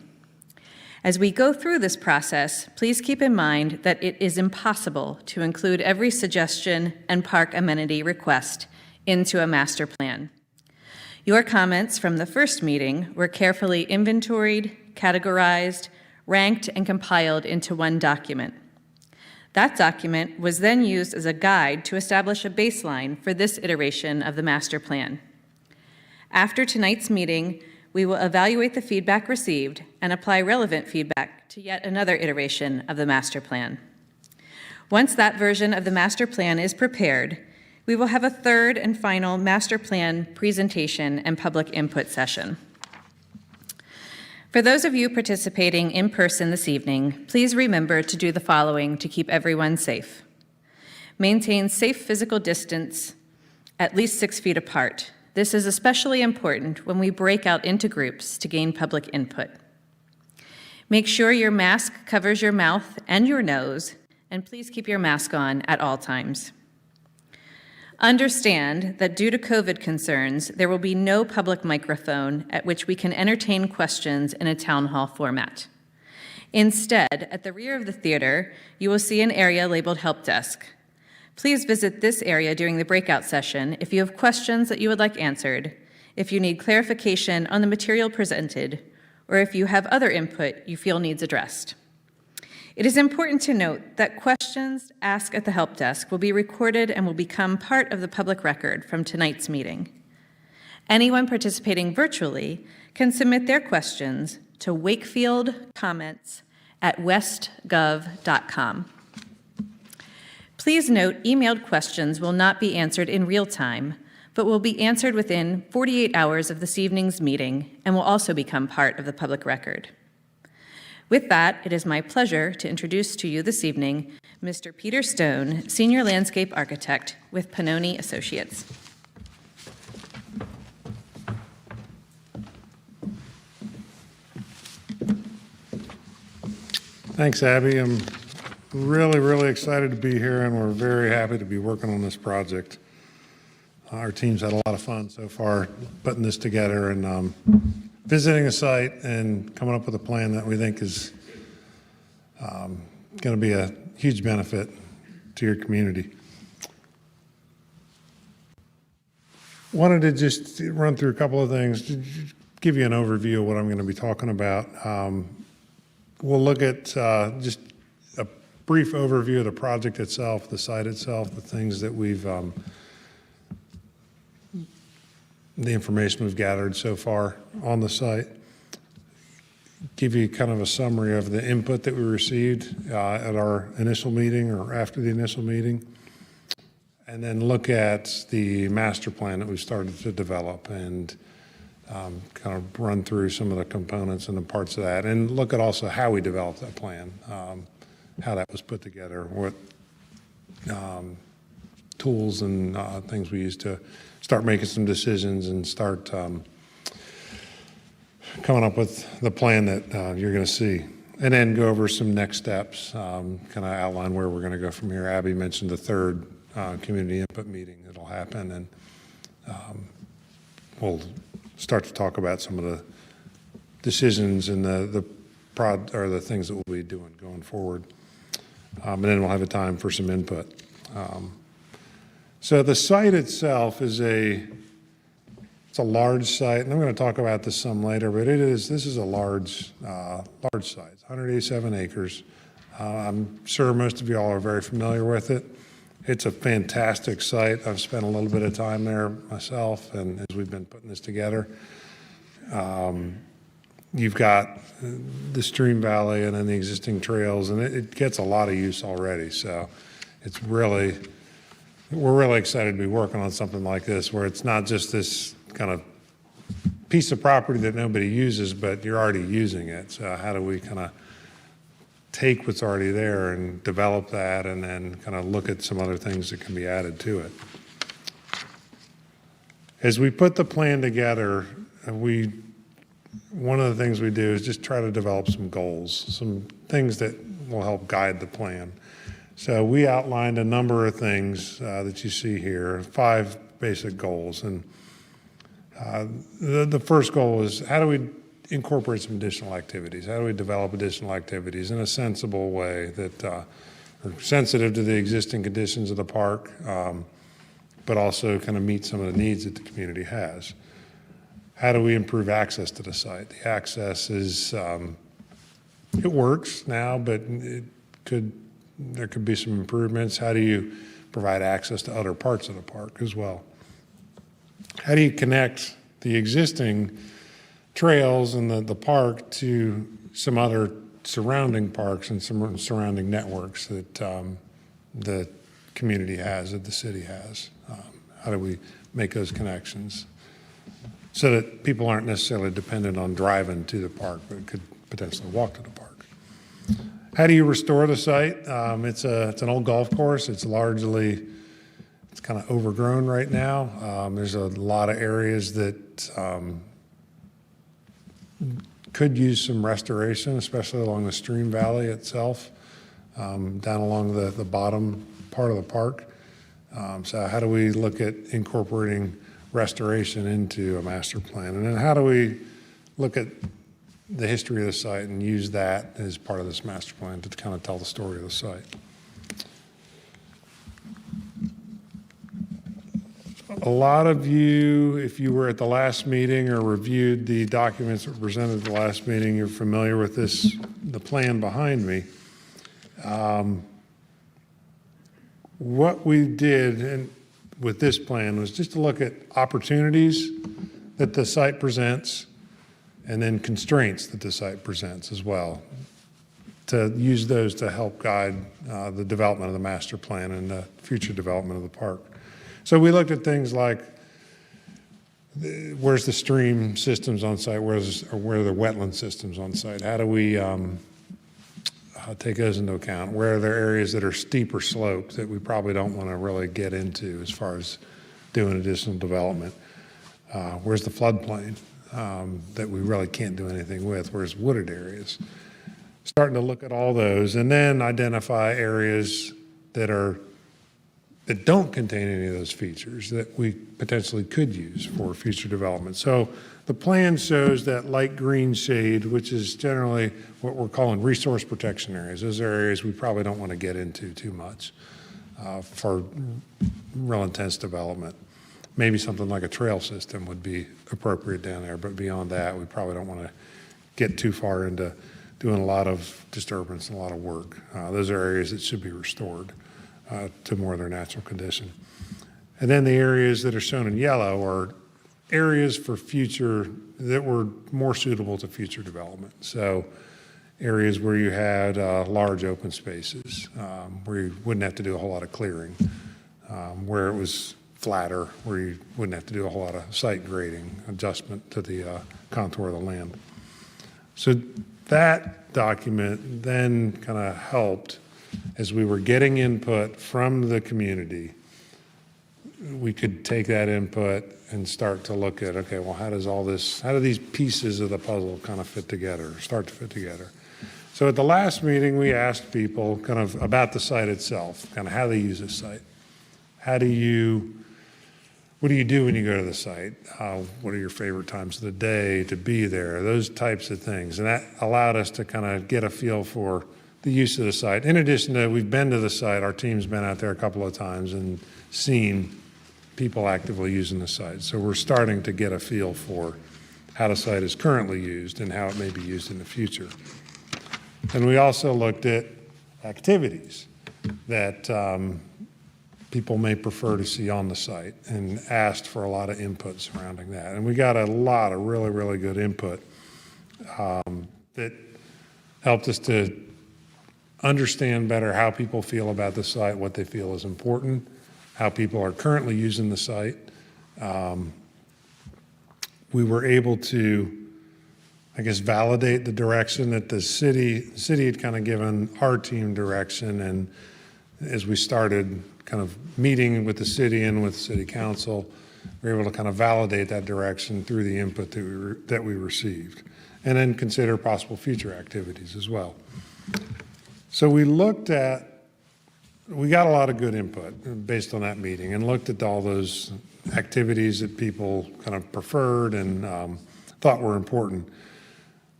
As we go through this process, please keep in mind that it is impossible to include every suggestion and park amenity request into a master plan. Your comments from the first meeting were carefully inventoried, categorized, ranked, and compiled into one document. That document was then used as a guide to establish a baseline for this iteration of the master plan. After tonight's meeting, we will evaluate the feedback received and apply relevant feedback to yet another iteration of the master plan. Once that version of the master plan is prepared, we will have a third and final master plan presentation and public input session. For those of you participating in person this evening, please remember to do the following to keep everyone safe. Maintain safe physical distance, at least 6 feet apart. This is especially important when we break out into groups to gain public input. Make sure your mask covers your mouth and your nose, and please keep your mask on at all times. Understand that due to COVID concerns, there will be no public microphone at which we can entertain questions in a town hall format. Instead, at the rear of the theater, you will see an area labeled Help Desk. Please visit this area during the breakout session if you have questions that you would like answered, if you need clarification on the material presented, or if you have other input you feel needs addressed. It is important to note that questions asked at the help desk will be recorded and will become part of the public record from tonight's meeting. Anyone participating virtually can submit their questions to wakefieldcomments@westgov.com. Please note emailed questions will not be answered in real time, but will be answered within 48 hours of this evening's meeting and will also become part of the public record. With that, it is my pleasure to introduce to you this evening Mr. Peter Stone, Senior Landscape Architect with Pannoni Associates. Thanks, Abby. I'm really excited to be here, and we're very happy to be working on this project. Our team's had a lot of fun so far putting this together and visiting a site and coming up with a plan that we think is going to be a huge benefit to your community. Wanted to just run through a couple of things, to give you an overview of what I'm going to be talking about. We'll look at just a brief overview of the project itself, the site itself, the things that we've the information we've gathered so far on the site. Give you kind of a summary of the input that we received at our initial meeting or after the initial meeting, and then look at the master plan that we started to develop and kind of run through some of the components and the parts of that, and look at also how we developed that plan, how that was put together, what tools and things we use to start making some decisions and start coming up with the plan that you're going to see. And then go over some next steps, kind of outline where we're going to go from here. Abby mentioned the third community input meeting that'll happen, and we'll start to talk about some of the decisions and the things that we'll be doing going forward. And then we'll have a time for some input. So the site itself is it's a large site, and I'm going to talk about this some later, but this is a large site, 187 acres. I'm sure most of you all are very familiar with it. It's a fantastic site. I've spent a little bit of time there myself, and as we've been putting this together. You've got the stream valley and then the existing trails, and it gets a lot of use already. So we're really excited to be working on something like this, where it's not just this kind of piece of property that nobody uses, but you're already using it. So how do we kind of take what's already there and develop that, and then kind of look at some other things that can be added to it? As we put the plan together, one of the things we do is just try to develop some goals, some things that will help guide the plan. So we outlined a number of things that you see here, 5 basic goals. And the first goal is, how do we incorporate some additional activities? How do we develop additional activities in a sensible way that are sensitive to the existing conditions of the park, but also kind of meet some of the needs that the community has? How do we improve access to the site? The access is, it works now, but there could be some improvements. How do you provide access to other parts of the park as well? How do you connect the existing trails and the park to some other surrounding parks and some surrounding networks that the community has, that the city has? How do we make those connections so that people aren't necessarily dependent on driving to the park, but could potentially walk to the park? How do you restore the site? It's an old golf course. It's kind of overgrown right now. There's a lot of areas that could use some restoration, especially along the stream valley itself, down along the bottom part of the park. So how do we look at incorporating restoration into a master plan? And then how do we look at the history of the site and use that as part of this master plan to kind of tell the story of the site? A lot of you, if you were at the last meeting or reviewed the documents that were presented at the last meeting, you're familiar with the plan behind me. What we did with this plan was just to look at opportunities that the site presents, and then constraints that the site presents as well, to use those to help guide the development of the master plan and the future development of the park. So we looked at things like, where's the stream systems on site, where are the wetland systems on site? How do we take those into account? Where are there areas that are steeper slopes that we probably don't want to really get into as far as doing additional development? Where's the floodplain that we really can't do anything with? Where's wooded areas? Starting to look at all those, and then identify areas that don't contain any of those features that we potentially could use for future development. So the plan shows that light green shade, which is generally what we're calling resource protection areas. Those are areas we probably don't want to get into too much for real intense development. Maybe something like a trail system would be appropriate down there, but beyond that, we probably don't want to get too far into doing a lot of disturbance and a lot of work. Those are areas that should be restored to more of their natural condition. And then the areas that are shown in yellow are areas for future, that were more suitable to future development. So areas where you had large open spaces, where you wouldn't have to do a whole lot of clearing, where it was flatter, where you wouldn't have to do a whole lot of site grading, adjustment to the contour of the land. So that document then kind of helped as we were getting input from the community we could take that input and start to look at, okay, well, how do these pieces of the puzzle kind of fit together, start to fit together? So at the last meeting, we asked people kind of about the site itself, kind of how they use the site. What do you do when you go to the site? What are your favorite times of the day to be there? Those types of things. And that allowed us to kind of get a feel for the use of the site. In addition to, we've been to the site, our team's been out there a couple of times and seen people actively using the site. So we're starting to get a feel for how the site is currently used and how it may be used in the future. And we also looked at activities that people may prefer to see on the site and asked for a lot of input surrounding that. And we got a lot of really, really good input that helped us to understand better how people feel about the site, what they feel is important, how people are currently using the site. We were able to, I guess, validate the direction that the city had kind of given our team direction. And as we started kind of meeting with the city and with city council, we were able to kind of validate that direction through the input that we received, and then consider possible future activities as well. So we got a lot of good input based on that meeting and looked at all those activities that people kind of preferred and thought were important.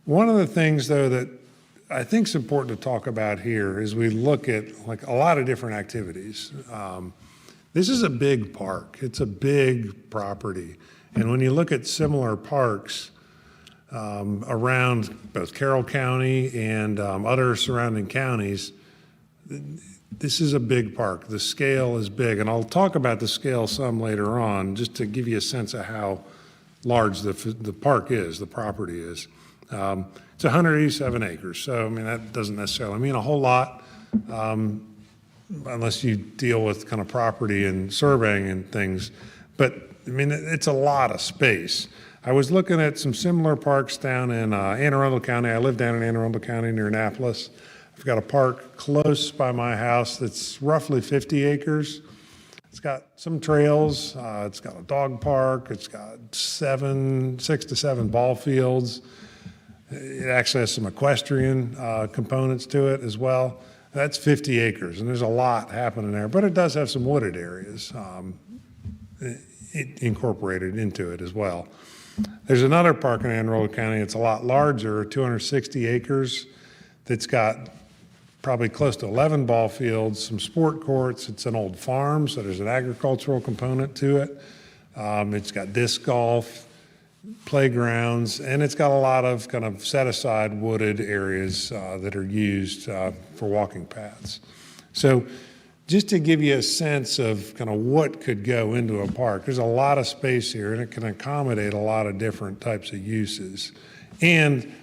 One of the things, though, that I think is important to talk about here is we look at like a lot of different activities. This is a big park. It's a big property. And when you look at similar parks around both Carroll County and other surrounding counties, this is a big park. The scale is big. And I'll talk about the scale some later on, just to give you a sense of how large the park is, the property is. It's 187 acres. So, I mean, that doesn't necessarily mean a whole lot unless you deal with kind of property and surveying and things. But, I mean, it's a lot of space. I was looking at some similar parks down in Anne Arundel County. I live down in Anne Arundel County near Annapolis. I've got a park close by my house that's roughly 50 acres. It's got some trails. It's got a dog park. It's got 6 to 7 ball fields. It actually has some equestrian components to it as well. That's 50 acres, and there's a lot happening there, but it does have some wooded areas incorporated into it as well. There's another park in Anne Arundel County. It's a lot larger, 260 acres, that's got probably close to 11 ball fields, some sport courts. It's an old farm, so there's an agricultural component to it. It's got disc golf, playgrounds, and it's got a lot of kind of set-aside wooded areas that are used for walking paths. So just to give you a sense of kind of what could go into a park, there's a lot of space here, and it can accommodate a lot of different types of uses. And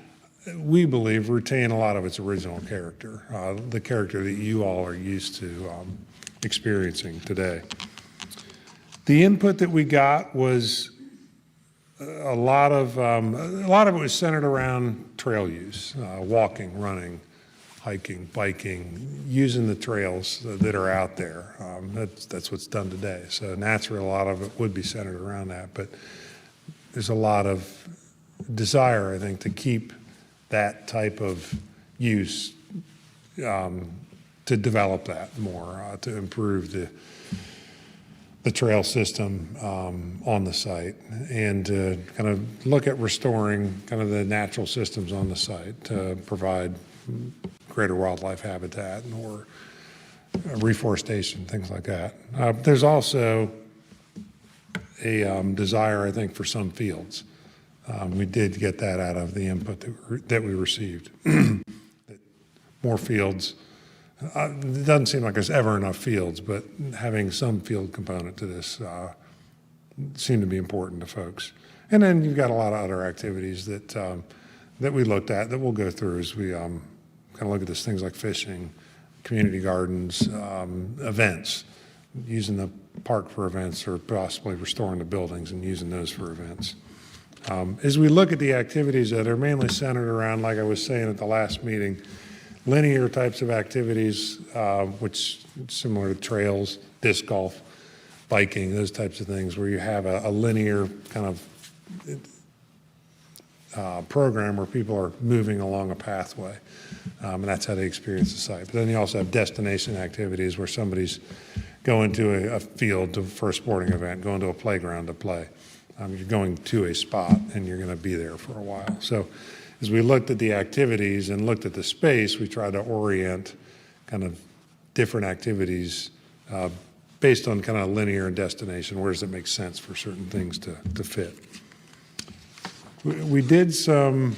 we believe retain a lot of its original character, the character that you all are used to experiencing today. The input that we got was a lot of it was centered around trail use, walking, running, hiking, biking, using the trails that are out there. That's what's done today. So naturally, a lot of it would be centered around that. But there's a lot of desire, I think, to keep that type of use, to develop that more, to improve the trail system on the site, and to kind of look at restoring kind of the natural systems on the site to provide greater wildlife habitat or reforestation, things like that. There's also a desire, I think, for some fields. We did get that out of the input that we received. More fields. It doesn't seem like there's ever enough fields, but having some field component to this seemed to be important to folks. And then you've got a lot of other activities that we looked at that we'll go through as we kind of look at this, things like fishing, community gardens, events, using the park for events, or possibly restoring the buildings and using those for events. As we look at the activities that are mainly centered around, like I was saying at the last meeting, linear types of activities, which similar to trails, disc golf, biking, those types of things, where you have a linear kind of program where people are moving along a pathway. And that's how they experience the site. But then you also have destination activities where somebody's going to a field for a sporting event, going to a playground to play. You're going to a spot and you're going to be there for a while. So as we looked at the activities and looked at the space, we tried to orient kind of different activities based on kind of linear and destination. Where does it make sense for certain things to fit? We did some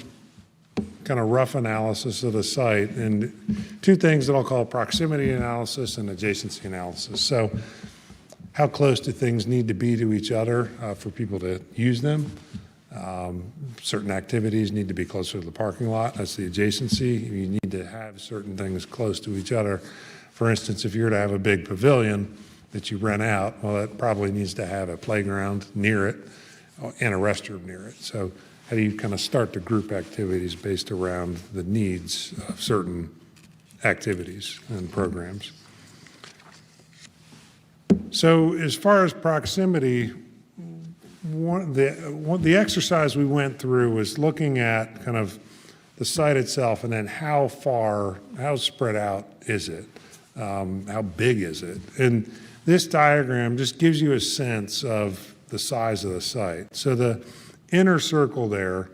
kind of rough analysis of the site, and two things that I'll call proximity analysis and adjacency analysis. So how close do things need to be to each other for people to use them? Certain activities need to be closer to the parking lot. That's the adjacency. You need to have certain things close to each other. For instance, if you're to have a big pavilion that you rent out, well, it probably needs to have a playground near it and a restroom near it. So how do you kind of start to group activities based around the needs of certain activities and programs? So as far as proximity, the exercise we went through was looking at kind of the site itself and then how spread out is it? How big is it? And this diagram just gives you a sense of the size of the site. So the inner circle there,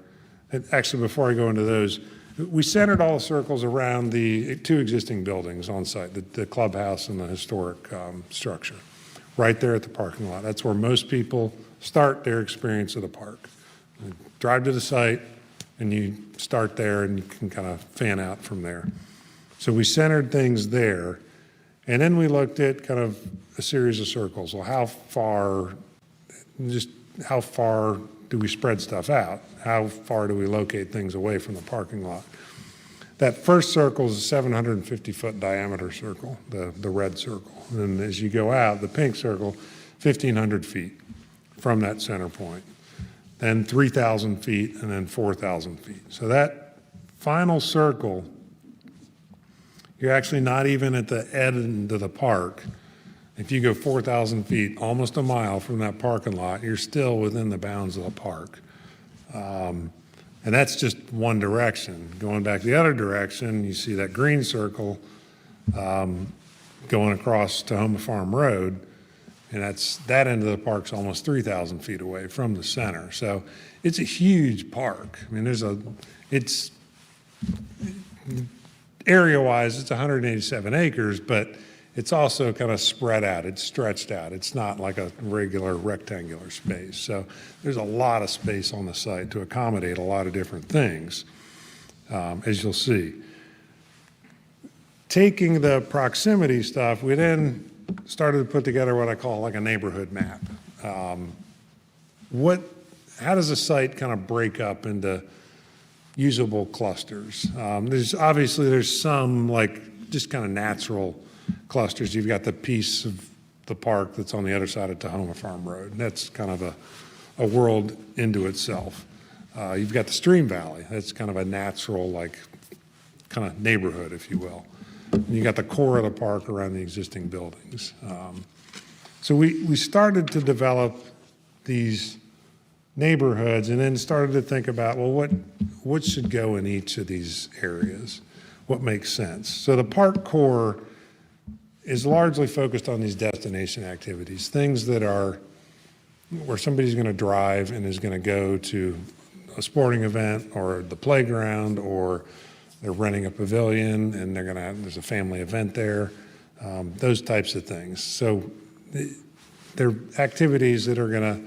and actually before I go into those, we centered all the circles around the two existing buildings on site, the clubhouse and the historic structure, right there at the parking lot. That's where most people start their experience of the park. You drive to the site and you start there and you can kind of fan out from there. So we centered things there. And then we looked at kind of a series of circles. Well, how far do we spread stuff out? How far do we locate things away from the parking lot? That first circle is a 750-foot diameter circle, the red circle. And as you go out, the pink circle, 1,500 feet from that center point. Then 3,000 feet, and then 4,000 feet. So that final circle, you're actually not even at the end of the park. If you go 4,000 feet, almost a mile from that parking lot, you're still within the bounds of the park. And that's just one direction. Going back the other direction, you see that green circle going across Tahoma Farm Road, and that end of the park's almost 3,000 feet away from the center. So it's a huge park. I mean, it's area-wise, it's 187 acres, but it's also kind of spread out. It's stretched out. It's not like a regular rectangular space. So there's a lot of space on the site to accommodate a lot of different things, as you'll see. Taking the proximity stuff, we then started to put together what I call like a neighborhood map. How does a site kind of break up into usable clusters? There's some like just kind of natural clusters. You've got the piece of the park that's on the other side of Tahoma Farm Road. That's kind of a world into itself. You've got the Stream Valley. That's kind of a natural, like, kind of neighborhood, if you will. And you got the core of the park around the existing buildings. So we started to develop these neighborhoods and then started to think about, well, what should go in each of these areas? What makes sense? So the park core is largely focused on these destination activities, things that are where somebody's going to drive and is going to go to a sporting event or the playground, or they're renting a pavilion and there's a family event there, those types of things. So they're activities that are going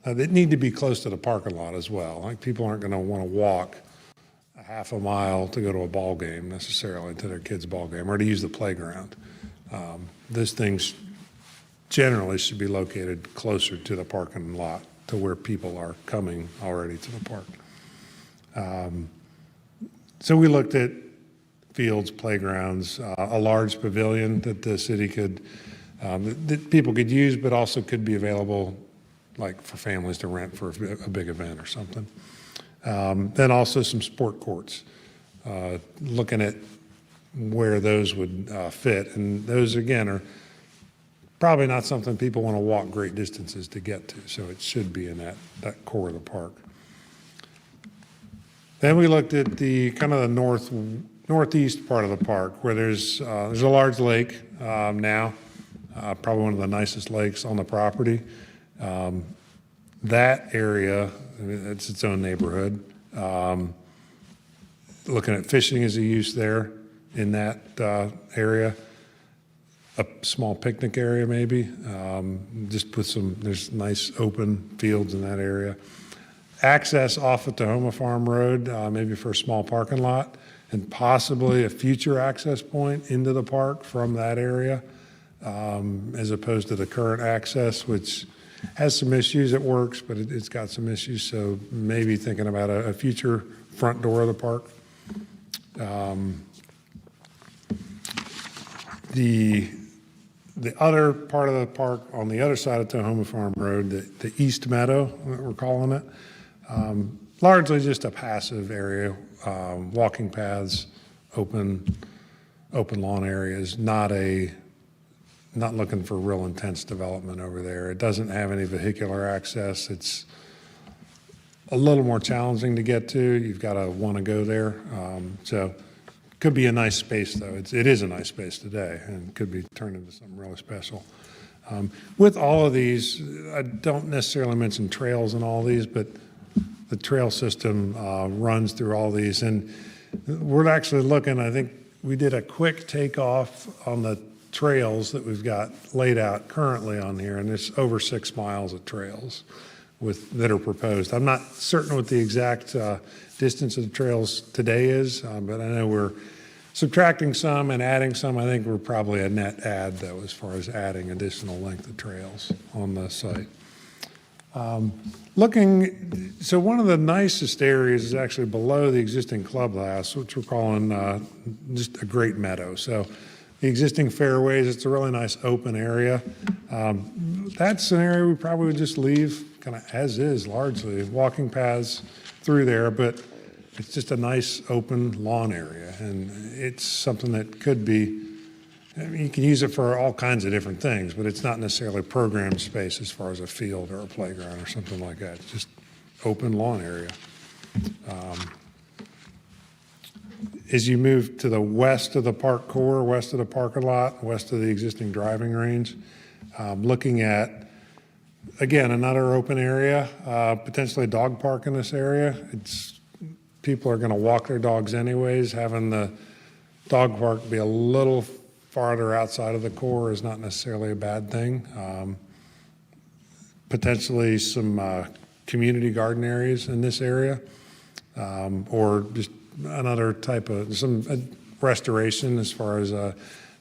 to, that need to be close to the parking lot as well. Like, people aren't going to want to walk a half a mile to go to a ball game necessarily, to their kid's ball game, or to use the playground. Those things generally should be located closer to the parking lot, to where people are coming already to the park. So we looked at fields, playgrounds, a large pavilion that the city could, that people could use, but also could be available like for families to rent for a big event or something. Then also some sport courts, looking at where those would fit. And those, again, are probably not something people want to walk great distances to get to, so it should be in that core of the park. Then we looked at the kind of the northeast part of the park where there's a large lake now, probably one of the nicest lakes on the property. That area, it's its own neighborhood. Looking at fishing as a use there in that area. A small picnic area maybe, just with there's nice open fields in that area. Access off of Tahoma Farm Road, maybe for a small parking lot, and possibly a future access point into the park from that area, as opposed to the current access, which has some issues. It works, but it's got some issues, so maybe thinking about a future front door of the park. The other part of the park on the other side of Tahoma Farm Road, the East Meadow, what we're calling it, largely just a passive area, walking paths, open lawn areas, not looking for real intense development over there. It doesn't have any vehicular access. It's a little more challenging to get to. You've got to want to go there. So could be a nice space, though. It is a nice space today and could be turned into something really special. With all of these, I don't necessarily mention trails in all these, but the trail system runs through all these. And we're actually looking, I think we did a quick takeoff on the trails that we've got laid out currently on here, and there's over 6 miles of trails that are proposed. I'm not certain what the exact distance of the trails today is, but I know we're subtracting some and adding some. I think we're probably a net add, though, as far as adding additional length of trails on the site. So one of the nicest areas is actually below the existing clubhouse, which we're calling just a great meadow. So the existing fairways, it's a really nice open area. That's an area we probably would just leave kind of as is, largely, walking paths through there, but it's just a nice open lawn area, and it's something that could be, I mean, you can use it for all kinds of different things, but it's not necessarily programmed space as far as a field or a playground or something like that. It's just open lawn area. As you move to the west of the park core, west of the parking lot, west of the existing driving range, looking at, again, another open area, potentially a dog park in this area. People are going to walk their dogs anyways. Having the dog park be a little farther outside of the core is not necessarily a bad thing. Potentially some community garden areas in this area, or just another type of some restoration as far as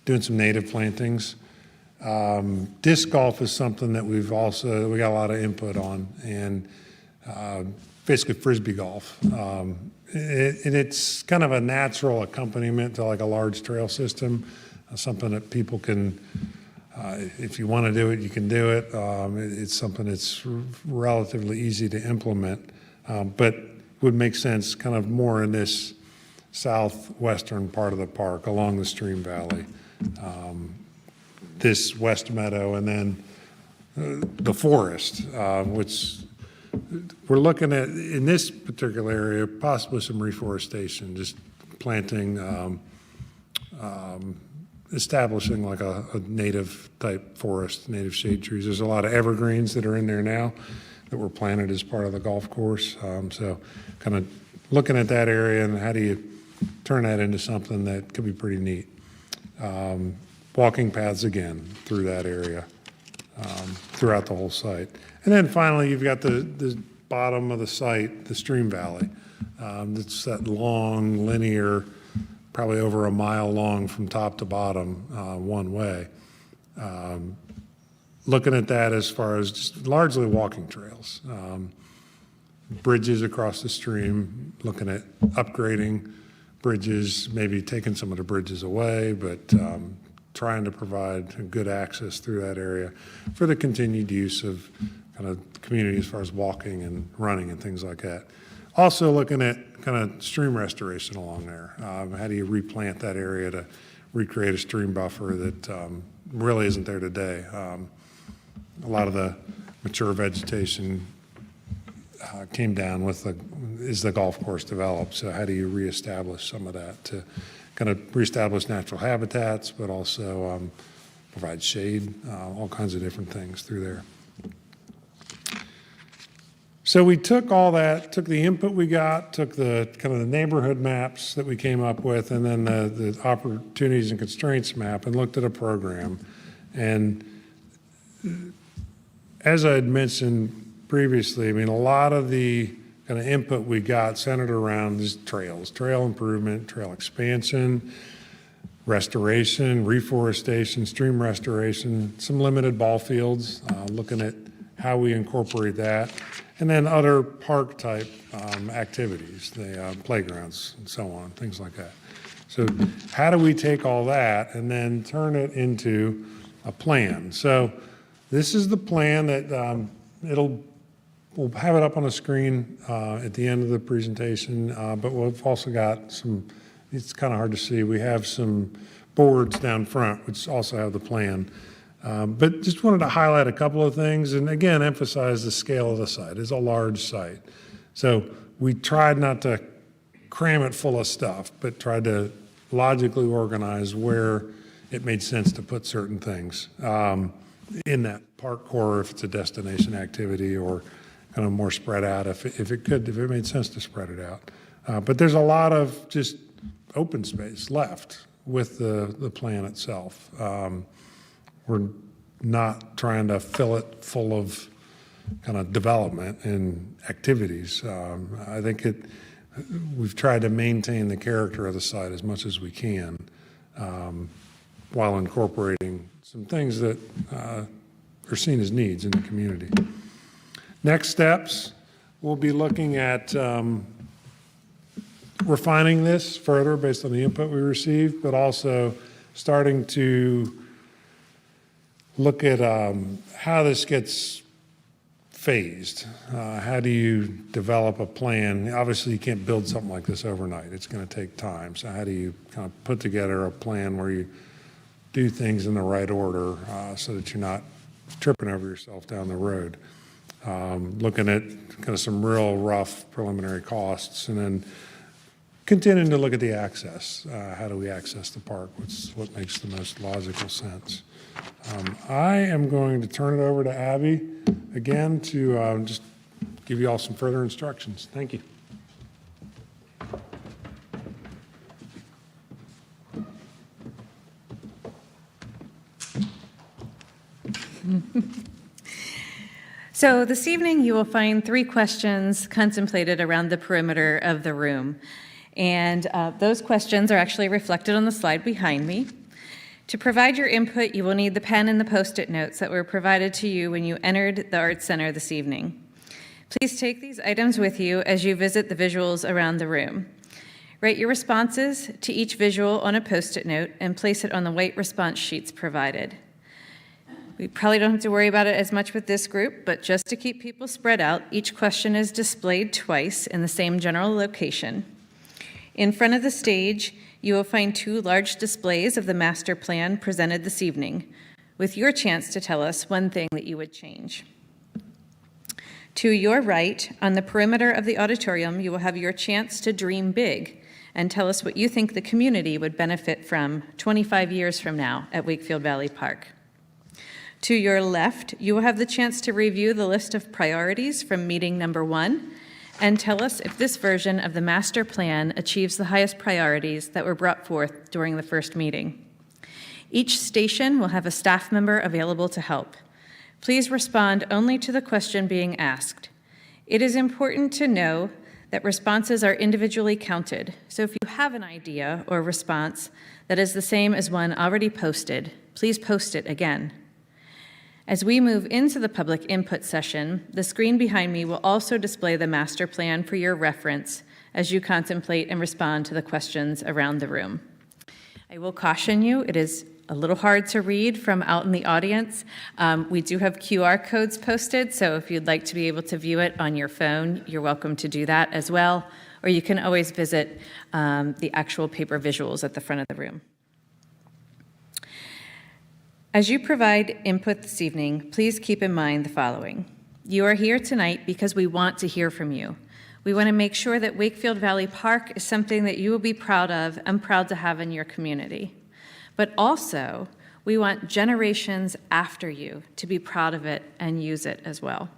doing some native plantings. Disc golf is something that we got a lot of input on, and basically frisbee golf. It's kind of a natural accompaniment to like a large trail system, something that people can, if you want to do it, you can do it. It's something that's relatively easy to implement, but would make sense kind of more in this southwestern part of the park along the stream valley. This west meadow, and then the forest, which we're looking at in this particular area, possibly some reforestation, just planting, establishing like a native type forest, native shade trees. There's a lot of evergreens that are in there now that were planted as part of the golf course. So kind of looking at that area and how do you turn that into something that could be pretty neat. Walking paths again through that area, throughout the whole site. And then finally, you've got the bottom of the site, the stream valley. It's that long, linear, probably over a mile long from top to bottom, one way. Looking at that as far as just largely walking trails. Bridges across the stream, looking at upgrading bridges, maybe taking some of the bridges away, but trying to provide good access through that area for the continued use of kind of community as far as walking and running and things like that. Also looking at kind of stream restoration along there. How do you replant that area to recreate a stream buffer that really isn't there today. A lot of the mature vegetation came down as the golf course developed. So how do you reestablish some of that to kind of reestablish natural habitats, but also provide shade, all kinds of different things through there. So we took all that, took the input we got, took the kind of the neighborhood maps that we came up with, and then the opportunities and constraints map, and looked at a program. And as I had mentioned previously, I mean, a lot of the kind of input we got centered around these trails, trail improvement, trail expansion, restoration, reforestation, stream restoration, some limited ball fields, looking at how we incorporate that, and then other park type activities, the playgrounds and so on, things like that. So how do we take all that and then turn it into a plan? So this is the plan that we'll have it up on the screen at the end of the presentation, but we've also got some, it's kind of hard to see, we have some boards down front which also have the plan. But just wanted to highlight a couple of things and again emphasize the scale of the site. It's a large site. So we tried not to cram it full of stuff, but tried to logically organize where it made sense to put certain things in that park core if it's a destination activity, or kind of more spread out if it made sense to spread it out. But there's a lot of just open space left with the plan itself. We're not trying to fill it full of kind of development and activities. I think we've tried to maintain the character of the site as much as we can, while incorporating some things that are seen as needs in the community. Next steps, we'll be looking at refining this further based on the input we received, but also starting to look at how this gets phased. How do you develop a plan? Obviously, you can't build something like this overnight. It's going to take time. So how do you kind of put together a plan where you do things in the right order so that you're not tripping over yourself down the road? Looking at kind of some real rough preliminary costs, and then continuing to look at the access. How do we access the park? What makes the most logical sense? I am going to turn it over to Abby again to just give you all some further instructions. Thank you. So this evening you will find 3 questions contemplated around the perimeter of the room. And those questions are actually reflected on the slide behind me. To provide your input, you will need the pen and the Post-it notes that were provided to you when you entered the Arts Center this evening. Please take these items with you as you visit the visuals around the room. Write your responses to each visual on a Post-it note and place it on the white response sheets provided. We probably don't have to worry about it as much with this group, but just to keep people spread out, each question is displayed twice in the same general location. In front of the stage, you will find 2 large displays of the master plan presented this evening, with your chance to tell us one thing that you would change. To your right, on the perimeter of the auditorium, you will have your chance to dream big and tell us what you think the community would benefit from 25 years from now at Wakefield Valley Park. To your left, you will have the chance to review the list of priorities from meeting number 1 and tell us if this version of the master plan achieves the highest priorities that were brought forth during the first meeting. Each station will have a staff member available to help. Please respond only to the question being asked. It is important to know that responses are individually counted, so if you have an idea or response that is the same as one already posted, please post it again. As we move into the public input session, the screen behind me will also display the master plan for your reference as you contemplate and respond to the questions around the room. I will caution you, it is a little hard to read from out in the audience. We do have QR codes posted, so if you'd like to be able to view it on your phone, you're welcome to do that as well, or you can always visit the actual paper visuals at the front of the room. As you provide input this evening, please keep in mind the following. You are here tonight because we want to hear from you. We want to make sure that Wakefield Valley Park is something that you will be proud of and proud to have in your community. But also, we want generations after you to be proud of it and use it as well.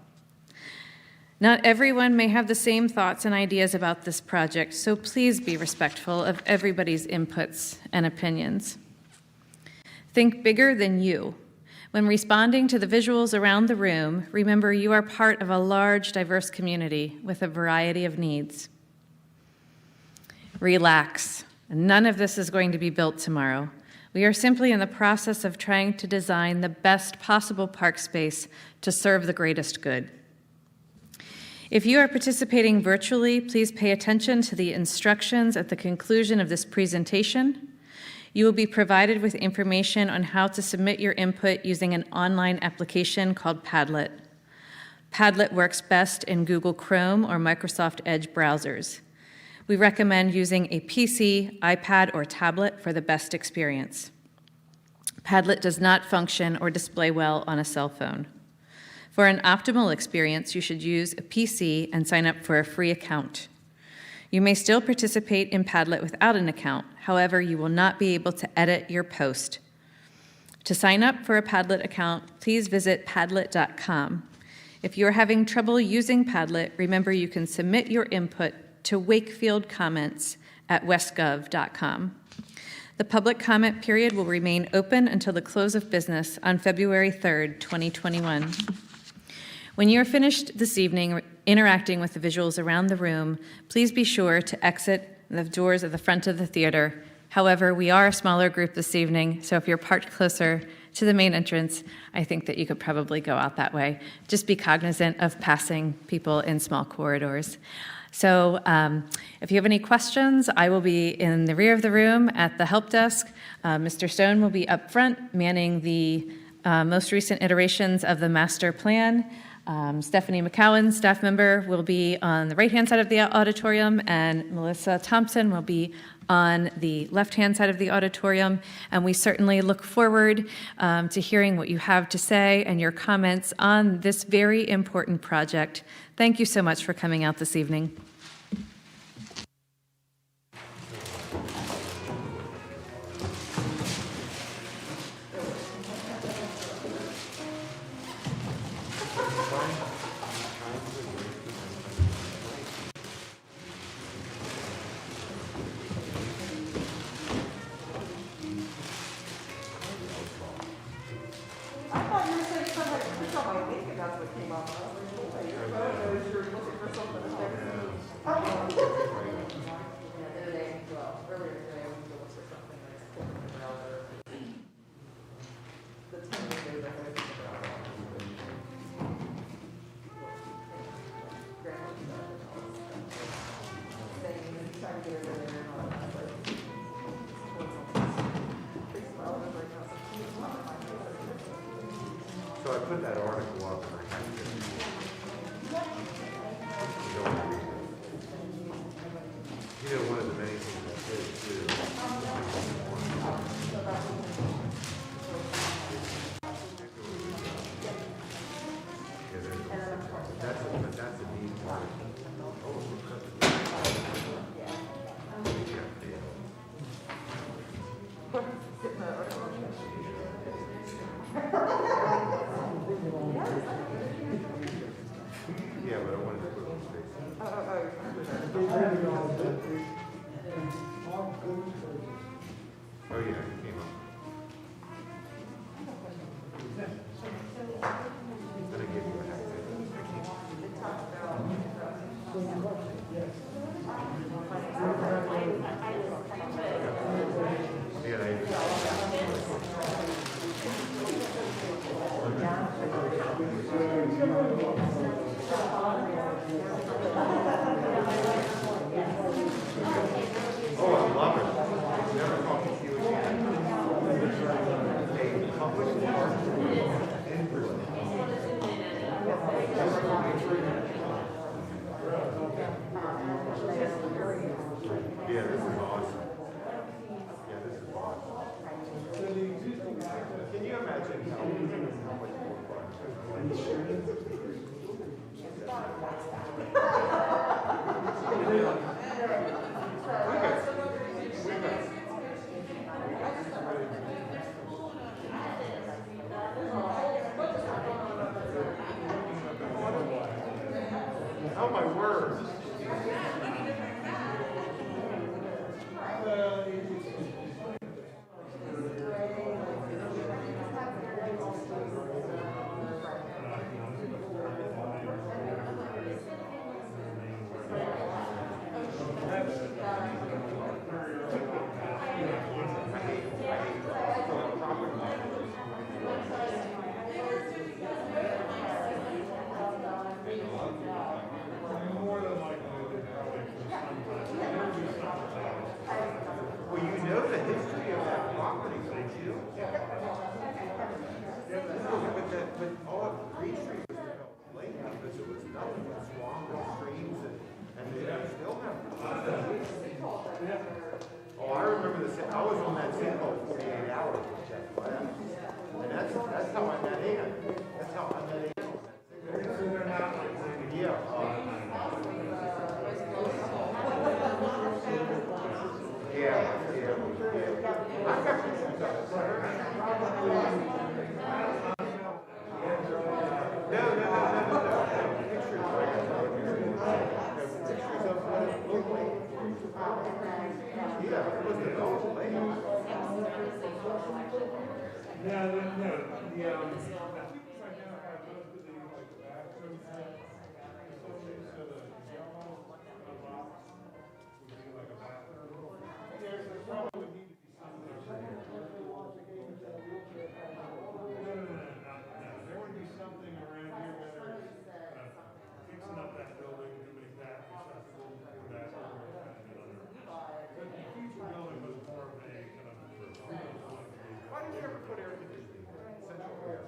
Not everyone may have the same thoughts and ideas about this project, so please be respectful of everybody's inputs and opinions. Think bigger than you. When responding to the visuals around the room, remember you are part of a large, diverse community with a variety of needs. Relax. None of this is going to be built tomorrow. We are simply in the process of trying to design the best possible park space to serve the greatest good. If you are participating virtually, please pay attention to the instructions at the conclusion of this presentation. You will be provided with information on how to submit your input using an online application called Padlet. Padlet works best in Google Chrome or Microsoft Edge browsers. We recommend using a PC, iPad, or tablet for the best experience. Padlet does not function or display well on a cell phone. For an optimal experience, you should use a PC and sign up for a free account. You may still participate in Padlet without an account. However, you will not be able to edit your post. To sign up for a Padlet account, please visit padlet.com. If you're having trouble using Padlet, remember you can submit your input to Wakefield comments at westgov.com. The public comment period will remain open until the close of business on February 3rd, 2021. When you're finished this evening interacting with the visuals around the room, please be sure to exit the doors at the front of the theater. However, we are a smaller group this evening, so if you're parked closer to the main entrance, I think that you could probably go out that way. Just be cognizant of passing people in small corridors. So if you have any questions, I will be in the rear of the room at the help desk. Mr. Stone will be up front manning the most recent iterations of the master plan. Stephanie McCowan, staff member, will be on the right-hand side of the auditorium, and Melissa Thompson will be on the left-hand side of the auditorium. And we certainly look forward to hearing what you have to say and your comments on this very important project. Thank you so much for coming out this evening. I thought you were saying something like, click on my link, and that's what came up. I was like, oh, your photo is you're looking for something to text me. Yeah, the other day, well, earlier today, I went to look for something, and I just clicked on the browser. The 10 days I had in the browser. Grandma stuff and all this stuff. Saying, and trying to get her there and all that, but big smile, and I was like, no, it's not my face. So I put that article up and I had to. You know, one of the main things I said too. That's a neat part. Yeah, but I wanted to put it on Facebook. Oh, yeah, it came up. Then I gave you a hack. Oh, my word. Well, you know the history of that property, don't you? But all of Green Street was developed late because it was nothing but swamp and streams and they still have. Oh, I remember this, I was on that sinkhole 48 hours with Jeff Glass. And that's how I met Ann. That's how I met Ann. Yeah. Yeah. I got pictures of it. No. Pictures. Pictures of what it looked like. Yeah, it was developed late. Yeah, I think right now have most of the like bathrooms, so the yellow box would be like a bathroom. There probably would need to be something. No. There would be something around here whether it's fixing up that building to make that accessible for that. But the future building was more of a kind of. Why did you ever put air conditioning in Central Air?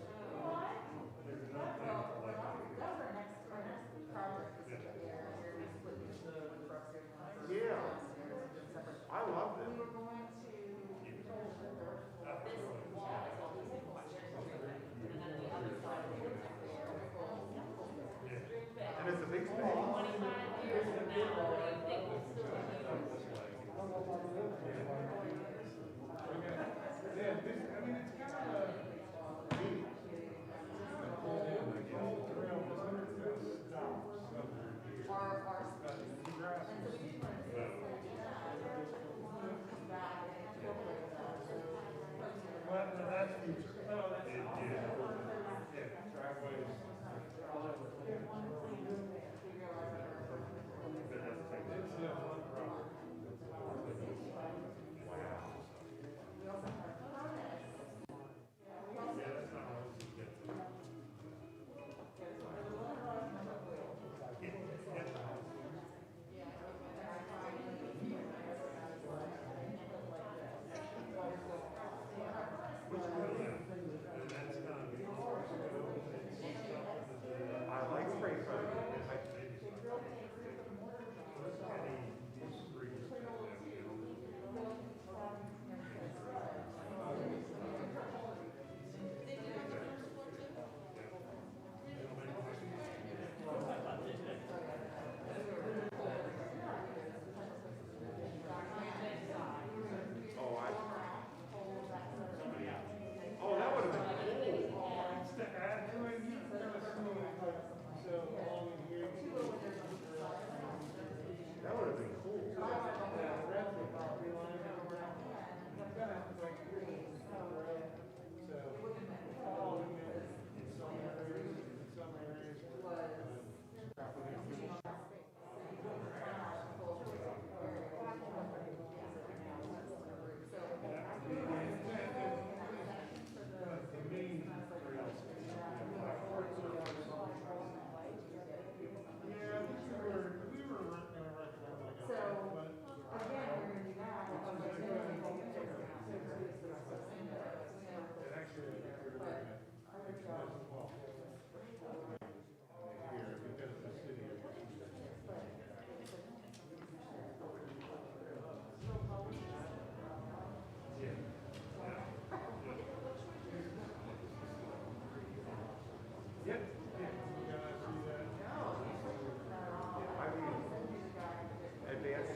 Advanced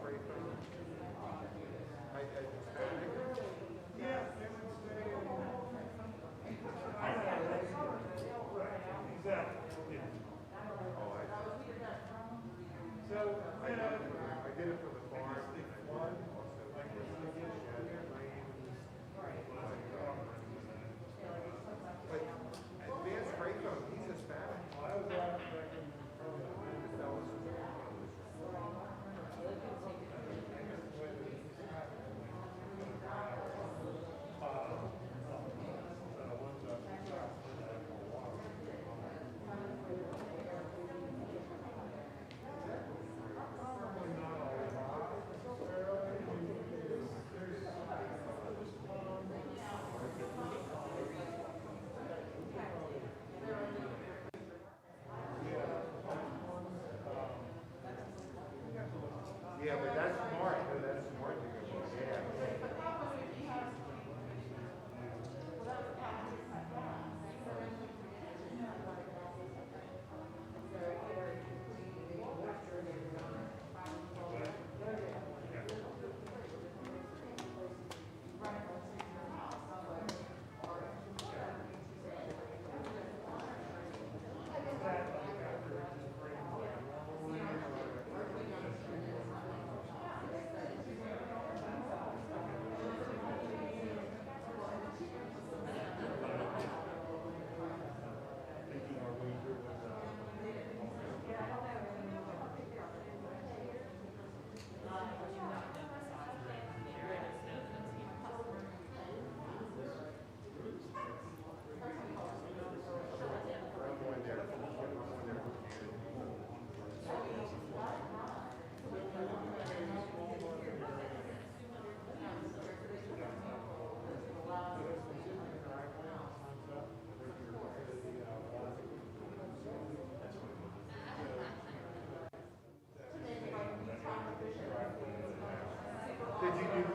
freight phone. Exactly, yeah. So, I did it for the farm. But advanced freight phone, he's Hispanic. I was out back in Yeah, but that's smart. That's smart to go. Yeah. Did you do